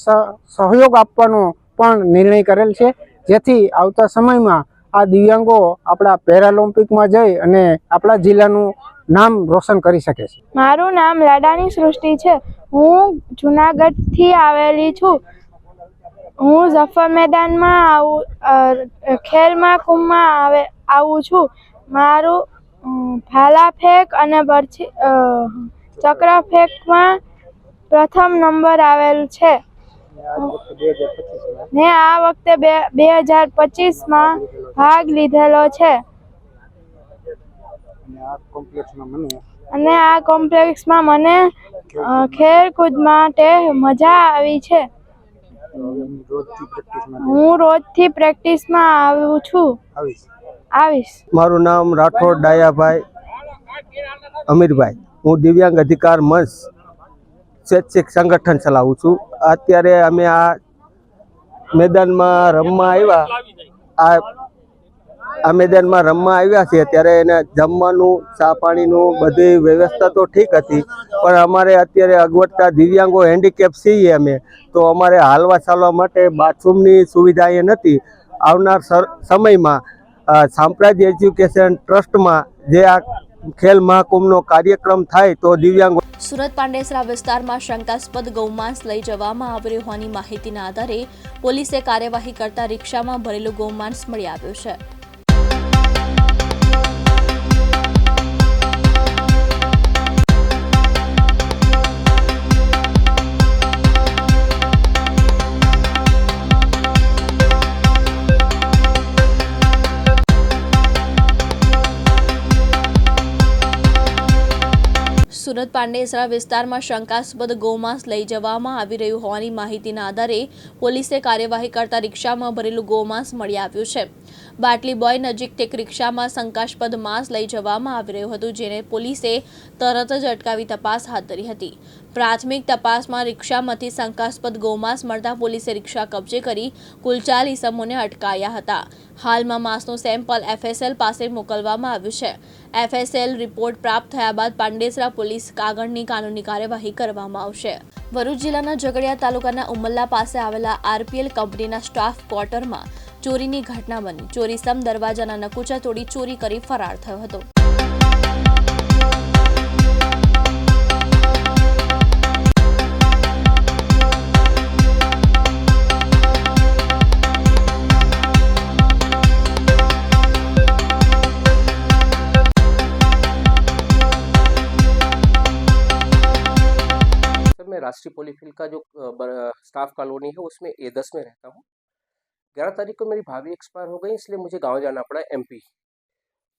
સહયોગ આપવાનો પણ નિર્ણય કરેલ છે, જેથી આવતા સમયમાં આ દિવ્યાંગો આપણા પેરાલિમ્પિકમાં જઈ અને આપણા જિલ્લાનું નામ રોશન કરી શકે છે. મારું નામ લાડાની સૃષ્ટિ છે. હું જુનાગઢથી આવેલી છું. હું જફર મેદાનમાં ખેલ મહાકુંભમાં આવું છું. મારું ભાલા ફેંક અને ચક્ર ફેંકમાં પ્રથમ નંબર આવેલ છે ને આ વખતે 2025માં ભાગ લીધેલો છે. અને આ કોમ્પ્લેક્સમાં મને ખેલકૂદ માટે મજા આવી છે. હું રોજથી પ્રેક્ટિસમાં આવું છું. આવીશ. મારું નામ રાઠોડ ડાયાભાઈ અમીરભાઈ. હું દિવ્યાંગ અધિકાર મંચ સ્વૈચ્છિક સંગઠન ચલાવું છું. અત્યારે અમે આ મેદાનમાં રમવા આવ્યા છીએ. ત્યારે એને જમવાનું, ચા પાણીનું બધી વ્યવસ્થા તો ઠીક હતી, પણ અમારે અત્યારે અગવડતા દિવ્યાંગો હેન્ડીકેપ છીએ અમે, તો અમારે હાલવા ચાલવા માટે બાથરૂમની સુવિધા એ નથી. આવનાર સમયમાં સાંપ્રત એજ્યુકેશન ટ્રસ્ટમાં જે આ ખેલ મહાકુંભનો કાર્યક્રમ થાય તો દિવ્યાંગો. સુરત પાંડેસરા વિસ્તારમાં શંકાસ્પદ ગૌમાંસ લઈ જવામાં આવી હોવાની માહિતીના આધારે પોલીસે કાર્યવાહી કરતા રિક્ષામાં ભરેલું ગૌમાંસ મળી આવ્યું છે. સુરત પાંડેસરા વિસ્તારમાં શંકાસ્પદ ગૌમાંસ લઈ જવામાં આવી રહ્યું હોવાની માહિતીના આધારે પોલીસે કાર્યવાહી કરતા રિક્ષામાં ભરેલું ગૌમાંસ મળી આવ્યું છે. બાટલી બોય નજીક એક રિક્ષામાં શંકાસ્પદ માંસ લઈ જવામાં આવી રહ્યું હતું, જેને પોલીસે તરત જ અટકાવી તપાસ હાથ ધરી હતી. પ્રાથમિક તપાસમાં રિક્ષામાંથી શંકાસ્પદ ગૌમાંસ મળતા પોલીસે રિક્ષા કબજે કરી કુલ 4 ઇસમોને અટકાયા હતા. હાલમાં માંસનું સેમ્પલ FSL પાસે મોકલવામાં આવ્યું છે. FSL રિપોર્ટ પ્રાપ્ત થયા બાદ પાંડેસરા પોલીસ આગળની કાનૂની કાર્યવાહી કરવામાં આવશે. ભરૂચ જિલ્લાના ઝઘડિયા તાલુકાના ઉમલ્લા પાસે આવેલા RPL કંપનીના સ્ટાફ ક્વાર્ટરમાં ચોરીની ઘટના બની. ચોરીસમ દરવાજાના નકુચા તોડી ચોરી કરી ફરાર થયો હતો. मैं राष्ट्रीय पॉलीफिल का जो स्टाफ कॉलोनी है उसमें A10 में रहता हूँ. 11 तारीख को मेरी भाभी एक्सपायर हो गई, इसलिए मुझे गांव जाना पड़ा MP.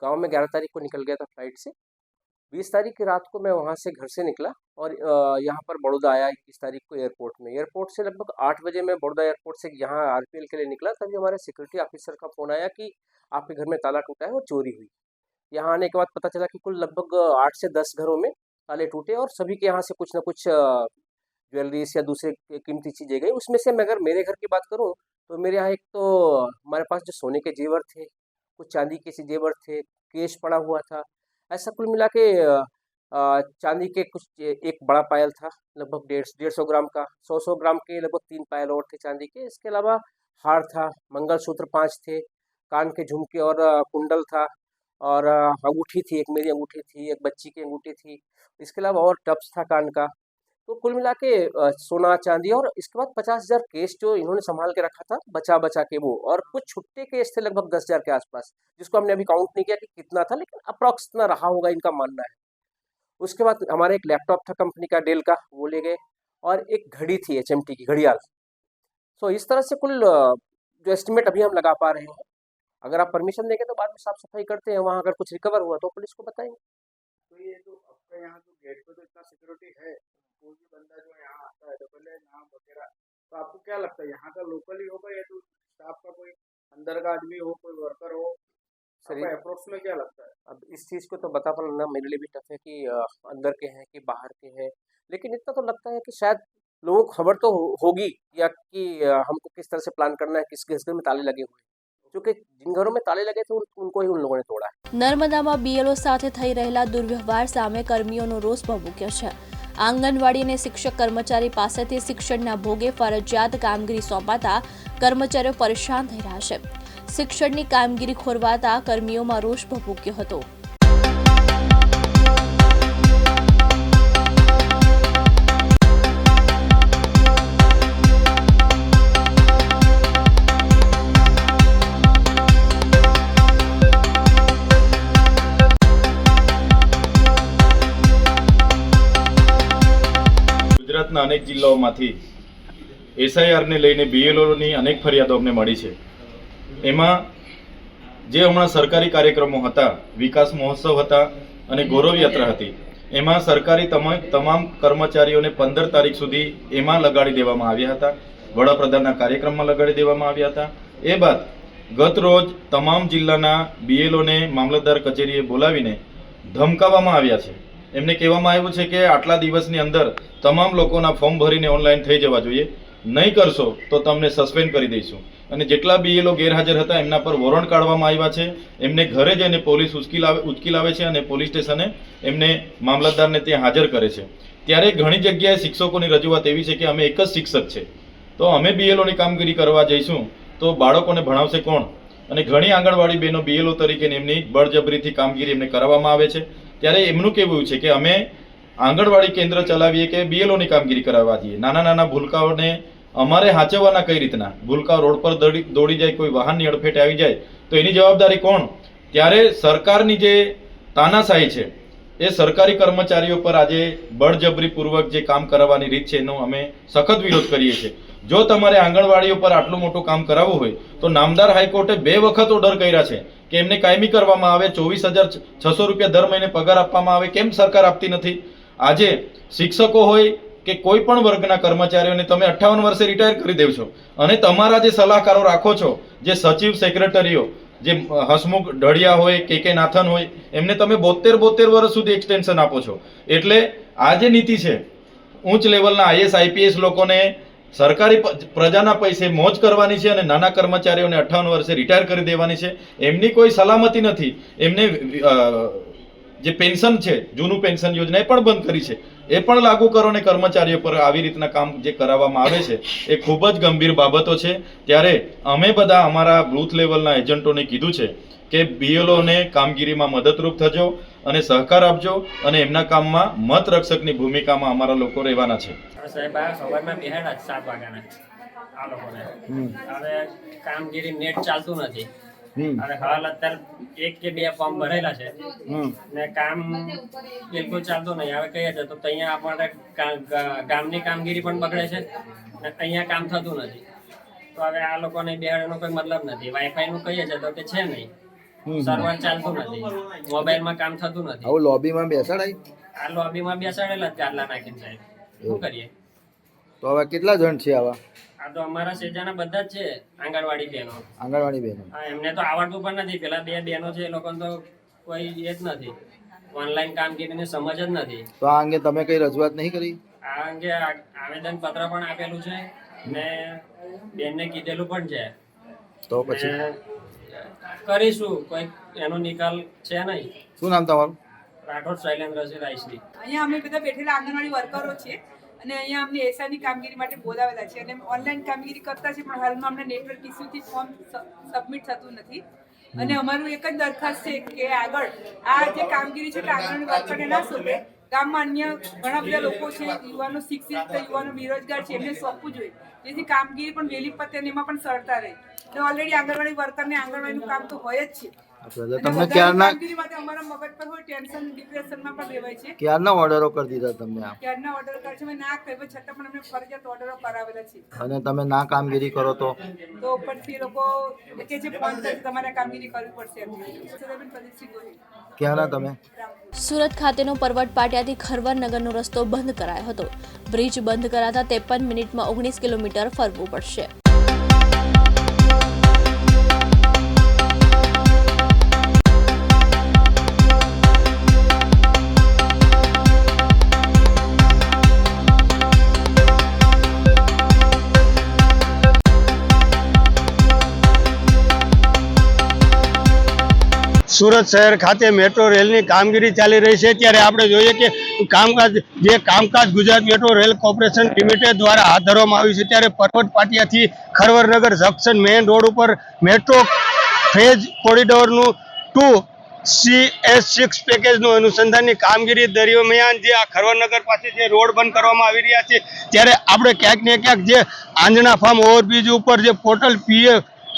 गांव में 11 तारीख को निकल गया था फ्लाइट से. 20 तारीख की रात को मैं वहां से घर से निकला और यहाँ पर बड़ौदा आया 21 तारीख को एयरपोर्ट में. एयरपोर्ट से लगभग 8 बजे मैं बड़ौदा एयरपोर्ट से यहाँ RPL के लिए निकला, तभी हमारे सिक्योरिटी ऑफिसर का फ़ोन आया कि आपके घर में ताला टूटा है और चोरी हुई. यहाँ आने के बाद पता चला कि कुल लगभग 8 से 10 घरों में ताले टूटे और सभी के यहाँ से कुछ न कुछ ज्वेलरीज या दूसरे कीमती चीज़ें गई. उसमें से मैं अगर मेरे घर की बात करूं तो मेरे यहाँ एक तो हमारे पास जो सोने के जेवर थे, कुछ चांदी के जेवर थे, केश पड़ा हुआ था. ऐसा कुल मिला के चांदी के कुछ एक बड़ा पायल था लगभग 150 ग्राम का, 100 ग्राम के लगभग 3 पायल और थे चांदी के. इसके अलावा हार था, मंगलसूत्र 5 थे, कान के झुमके और कुंडल था और अंगूठी थी, एक मेरी अंगूठी थी, एक बच्ची की अंगूठी थी. इसके अलावा और टप्स था कान का. तो कुल मिला के सोना चांदी और इसके बाद 50,000 केस जो इन्होंने संभाल के रखा था बचा के वो, और कुछ छुट्टे केस थे लगभग 10,000 के आसपास, जिसको हमने अभी काउंट नहीं किया कि कितना था, लेकिन अप्रॉक्स इतना रहा होगा इनका मानना है. उसके बाद हमारा एक लैपटॉप था कंपनी का डेल का, वो ले गए, और एक घड़ी थी HMT की घड़ियाल. सो इस तरह से कुल जो एस्टिमेट अभी हम लगा पा रहे हैं. अगर आप परमिशन देंगे तो बाद में साफ सफाई करते हैं, वहाँ अगर कुछ रिकवर हुआ तो पुलिस को बताएंगे. तो ये जो आपका यहाँ जो गेट पे तो इतना सिक्योरिटी है, कोई भी बंदा जो यहाँ आता है तो पहले नाम वगैरह, तो आपको क्या लगता है यहाँ का लोकल ही होगा या तो स्टाफ का कोई अंदर का आदमी हो, कोई वर्कर हो? सर अप्रोक्स में क्या लगता है? अब इस चीज़ को तो बता पाना मेरे लिए भी टफ है कि अंदर के हैं कि बाहर के हैं, लेकिन इतना तो लगता है कि शायद लोगों को खबर तो होगी या कि हमको किस तरह से प्लान करना है, किस घर में ताले लगे हुए हैं, जो कि जिन घरों में ताले लगे थे उनको ही उन लोगों ने तोड़ा है. નર્મદામાં BLO સાથે થઈ રહેલા દુર્વ્યવહાર સામે કર્મીઓનો રોષ ભભૂક્યો છે. આંગણવાડી અને શિક્ષક કર્મચારી પાસેથી શિક્ષણના ભોગે ફરજિયાત કામગીરી સોંપાતા કર્મચારીઓ પરેશાન થઈ રહ્યા છે. શિક્ષણની કામગીરી ખોરવાતા કર્મીઓમાં રોષ ભભૂક્યો હતો. ગુજરાતના અનેક જિલ્લાઓમાંથી SIRને લઈને BLOની અનેક ફરિયાદો અમને મળી છે. એમાં જે હમણાં સરકારી કાર્યક્રમો હતા, વિકાસ મહોત્સવ હતા અને ગૌરવ યાત્રા હતી, એમાં સરકારી તમામ કર્મચારીઓને 15 તારીખ સુધી એમાં લગાડી દેવામાં આવ્યા હતા. વડાપ્રધાનના કાર્યક્રમમાં લગાડી દેવામાં આવ્યા હતા. એ બાદ ગત રોજ તમામ જિલ્લાના BLOને મામલતદાર કચેરીએ બોલાવીને ધમકાવવામાં આવ્યા છે. એમને કહેવામાં આવ્યું છે કે આટલા દિવસની અંદર તમામ લોકોના ફોર્મ ભરીને ઓનલાઈન થઈ જવા જોઈએ, નહીં કરશો તો તમને સસ્પેન્ડ કરી દઈશું. અને જેટલા BLO ગેરહાજર હતા એમના પર વોરંટ કાઢવામાં આવ્યા છે. એમને ઘરે જઈને પોલીસ ઉચકી લાવે છે અને પોલીસ સ્ટેશને એમને મામલતદારને ત્યાં હાજર કરે છે. ત્યારે ઘણી જગ્યાએ શિક્ષકોની રજૂઆત એવી છે કે અમે એક જ શિક્ષક છે, તો અમે BLOની કામગીરી કરવા જઈશું તો બાળકોને ભણાવશે કોણ? અને ઘણી આંગણવાડી બહેનો BLO તરીકે એમની બળજબરીથી કામગીરી એમને કરાવવામાં આવે છે. ત્યારે એમનું કહેવું છે કે અમે આંગણવાડી કેન્દ્ર ચલાવીએ કે BLOની કામગીરી કરાવવા જઈએ. નાના નાના ભૂલકાઓને અમારે હાચવવાના કઈ રીતના? ભૂલકાઓ રોડ પર દોડી જાય, કોઈ વાહનની અડફેટે આવી જાય તો એની જવાબદારી કોણ? ત્યારે સરકારની જે તાનાશાહી છે એ સરકારી કર્મચારીઓ પર આજે બળજબરીપૂર્વક જે કામ કરાવવાની રીત છે એનો અમે સખત વિરોધ કરીએ છીએ. જો તમારે આંગણવાડીઓ પર આટલું મોટું કામ કરાવવું હોય તો નામદાર હાઈકોર્ટે 2 વખત ઓર્ડર કર્યા છે કે એમને કાયમી કરવામાં આવે, 24,600 રૂપિયા દર મહિને પગાર આપવામાં આવે. કેમ સરકાર આપતી નથી? આજે શિક્ષકો હોય કે કોઈ પણ વર્ગના કર્મચારીઓને તમે 58 વર્ષે રિટાયર કરી દેવ છો અને તમારા જે સલાહકારો રાખો છો, જે સચિવ સેક્રેટરીઓ જે હસમુખ ઢળિયા હોય કે નાથન હોય એમને તમે 72 વર્ષ સુધી એક્સટેન્શન આપો છો. એટલે આ જે નીતિ છે ઉચ્ચ લેવલના IAS IPS લોકોને સરકારી પ્રજાના પૈસે મોજ કરવાની છે અને નાના કર્મચારીઓને 58 વર્ષે રિટાયર કરી દેવાની છે. એમની કોઈ સલામતી નથી. એમને જે પેન્શન છે જૂનું પેન્શન યોજના એ પણ બંધ કરી છે, એ પણ લાગુ કરો ને કર્મચારીઓ પર આવી રીતના કામ જે કરાવવામાં આવે છે એ ખૂબ જ ગંભીર બાબતો છે. ત્યારે અમે બધા અમારા બૂથ લેવલના એજન્ટોને કીધું છે કે BLOને કામગીરીમાં મદદરૂપ થજો અને સહકાર આપજો અને એમના કામમાં મત રક્ષકની ભૂમિકામાં અમારા લોકો રહેવાના છે. સાહેબ આ સવારમાં બેહાડા 7 વાગ્યાના આ લોકોને હવે કામગીરી નેટ ચાલતું નથી. હવે હાલ અત્યારે 1 કે 2 ફોર્મ ભરેલા છે ને કામ બિલકુલ ચાલતું નહીં. હવે કહીએ છે તો અહીંયા આપણે ગામની કામગીરી પણ બગડે છે ને અહીંયા કામ થતું નથી. તો હવે આ લોકોને બેહાડવાનો કોઈ મતલબ નથી. વાઈફાઈ નું કહીએ છે તો કે છે નહીં, સર્વર ચાલતું નથી, મોબાઈલમાં કામ થતું નથી. આવું લોબીમાં બેસાડાય? આ લોબીમાં બેસાડેલા જ ગાદલા નાખીને સાહેબ, શું કરીએ? તો હવે કેટલા જણ છે આવા? આ તો અમારા સેજાના બધા જ છે આંગણવાડી બહેનો. આંગણવાડી બહેનો? હા, એમને તો આવડતું પણ નથી. પેલા 2 બહેનો છે એ લોકોને તો કોઈ એ જ નથી, ઓનલાઈન કામગીરીની સમજ જ નથી. તો આ અંગે તમે કઈ રજૂઆત નહીં કરી? આ અંગે આવેદન પત્ર પણ આપેલું છે ને બેનને કીધેલું પણ છે. તો પછી કરીશું, કોઈ એનો નિકાલ છે નહીં. શું નામ તમારું? રાઠોડ શૈલેન્દ્રસિંહ રાયસની. અહીંયા અમે બધા બેઠેલા આંગણવાડી વર્કરો છીએ અને અહીંયા અમને એસઆઈની કામગીરી માટે બોલાવેલા છે અને ઓનલાઈન કામગીરી કરતા છે, પણ હાલમાં અમને નેટવર્ક ઇસ્યુથી ફોર્મ સબમિટ થતું નથી. અને અમારું એક જ દરખાસ્ત છે કે આગળ આ જે કામગીરી છે આંગણવાડી વર્કરને ના સોંપે, ગામમાં અન્ય ઘણા બધા લોકો છે, યુવાનો શિક્ષિત, યુવાનો બેરોજગાર છે, એમને સોંપવું જોઈએ જેથી કામગીરી પણ વહેલી પતે અને એમાં પણ સરળતા રહે. તો ઓલરેડી આંગણવાડી વર્કરને આંગણવાડીનું કામ તો હોય જ છે. તમને ક્યારના કામગીરી માટે અમારા મગજ પર હોય, ટેન્શન ડિપ્રેશનમાં પણ રહેવાય છે. ક્યારના ઓર્ડરો કરી દીધા તમને? આ ક્યારના ઓર્ડર કરે છે, મેં ના કહ્યું છતાં પણ અમને ફરજિયાત ઓર્ડરો કરાવેલા છે. અને તમે ના કામગીરી કરો તો ઉપરથી લોકો કે છે ફોન કરી તમારે કામગીરી કરવી પડશે. ક્યાંના તમે? સુરત ખાતેનો પરવટ પાટિયાથી ખરવર નગરનો રસ્તો બંધ કરાયો હતો. બ્રિજ બંધ કરાતા 53 મિનિટમાં 19 કિલોમીટર ફરવું પડશે. સુરત શહેર ખાતે મેટ્રો રેલની કામગીરી ચાલી રહી છે, ત્યારે આપણે જોઈએ કે કામકાજ Gujarat metro rail corporation limited દ્વારા હાથ ધરવામાં આવ્યું છે. ત્યારે પરવટ પાટિયાથી ખરવરનગર જંકશન મેઇન રોડ ઉપર મેટ્રો ફેઝ કોરિડોરનું 2CS6 પેકેજનું અનુસંધાનની કામગીરી દરમિયાન જે આ ખરવરનગર પાસે જે રોડ બંધ કરવામાં આવી રહ્યા છે, ત્યારે આપણે ક્યાંક ને ક્યાંક જે આંજણા ફાર્મ ઓવરબ્રિજ ઉપર જે પોર્ટલ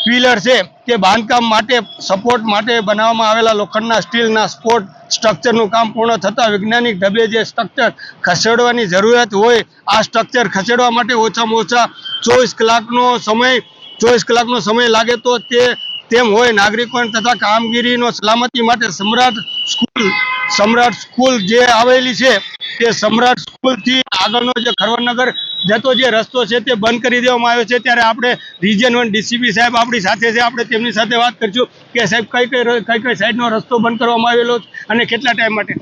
પિલર છે તે બાંધકામ માટે સપોર્ટ માટે બનાવવામાં આવેલા લોખંડના સ્ટીલના સપોર્ટ સ્ટ્રક્ચરનું કામ પૂર્ણ થતાં વૈજ્ઞાનિક ઢબે જે સ્ટ્રક્ચર ખસેડવાની જરૂરિયાત હોય, આ સ્ટ્રક્ચર ખસેડવા માટે ઓછામાં ઓછા 24 કલાકનો સમય લાગે તો તેમ હોય. નાગરિકો તથા કામગીરીનો સલામતી માટે સમ્રાટ સ્કૂલ જે આવેલી છે તે સમ્રાટ સ્કૂલથી આગળનો જે ખરવરનગર જતો જે રસ્તો છે તે બંધ કરી દેવામાં આવ્યો છે. ત્યારે આપણે રિજન 1 DCP સાહેબ આપણી સાથે છે, આપણે તેમની સાથે વાત કરીશું કે સાહેબ કઈ સાઈડનો રસ્તો બંધ કરવામાં આવેલો અને કેટલા ટાઈમ માટે?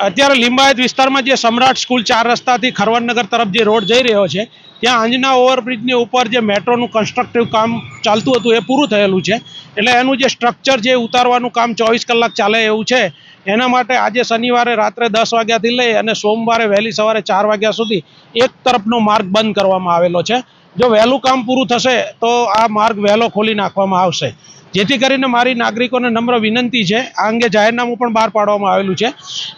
અત્યારે લિંબાયત વિસ્તારમાં જે સમ્રાટ સ્કૂલ 4 રસ્તાથી ખરવરનગર તરફ જે રોડ જઈ રહ્યો છે, ત્યાં આંજના ઓવરબ્રિજની ઉપર જે મેટ્રોનું કન્સ્ટ્રક્ટિવ કામ ચાલતું હતું એ પૂરું થયેલું છે. એટલે એનું જે સ્ટ્રક્ચર જે ઉતારવાનું કામ 24 કલાક ચાલે એવું છે, એના માટે આજે શનિવારે રાત્રે 10 વાગ્યાથી લઈ અને સોમવારે વહેલી સવારે 4 વાગ્યા સુધી એક તરફનો માર્ગ બંધ કરવામાં આવેલો છે. જો વહેલું કામ પૂરું થશે તો આ માર્ગ વહેલો ખોલી નાખવામાં આવશે. જેથી કરીને મારી નાગરિકોને નમ્ર વિનંતી છે, આ અંગે જાહેરનામું પણ બહાર પાડવામાં આવેલું છે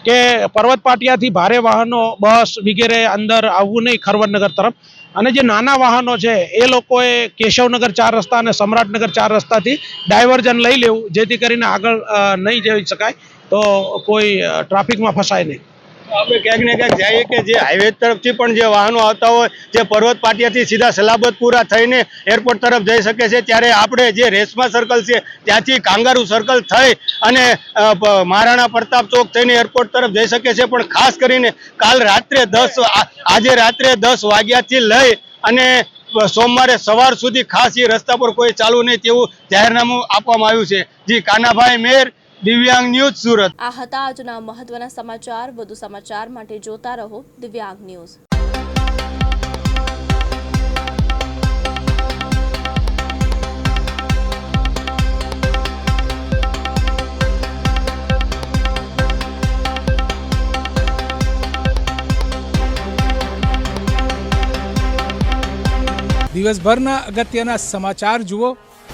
કે પર્વત પાટિયાથી ભારે વાહનો, બસ વગેરે અંદર આવવું નહીં ખરવરનગર તરફ, અને જે નાના વાહનો છે એ લોકોએ કેશવનગર 4 રસ્તા અને સમ્રાટનગર 4 રસ્તાથી ડાયવર્ઝન લઈ લેવું, જેથી કરીને આગળ નહીં જઈ શકાય તો કોઈ ટ્રાફિકમાં ફસાય નહીં. આપણે ક્યાંક ને ક્યાંક જઈએ કે જે હાઈવે તરફથી પણ જે વાહનો આવતા હોય જે પર્વત પાટિયાથી સીધા સલાબતપુરા થઈને એરપોર્ટ તરફ જઈ શકે છે, ત્યારે આપણે જે રેશમા સર્કલ છે ત્યાંથી કાંગારૂ સર્કલ થઈ અને મહારાણા પ્રતાપ ચોક થઈને એરપોર્ટ તરફ જઈ શકે છે. પણ ખાસ કરીને આજે રાત્રે 10 વાગ્યાથી લઈ અને સોમવારે સવાર સુધી ખાસ એ રસ્તા પર કોઈ ચાલુ નહીં તેવું જાહેરનામું આપવામાં આવ્યું છે. જી કાનાભાઈ મેર, દિવ્યાંગ ન્યૂઝ, સુરત. આ હતા આજના મહત્વના સમાચાર. વધુ સમાચાર માટે જોતા રહો દિવ્યાંગ ન્યૂઝ. દિવસભરના અગત્યના સમાચાર જુઓ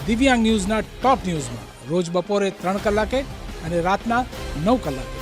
દિવ્યાંગ ન્યૂઝના ટોપ ન્યૂઝમાં રોજ બપોરે 3 કલાકે અને રાતના 9 કલાકે.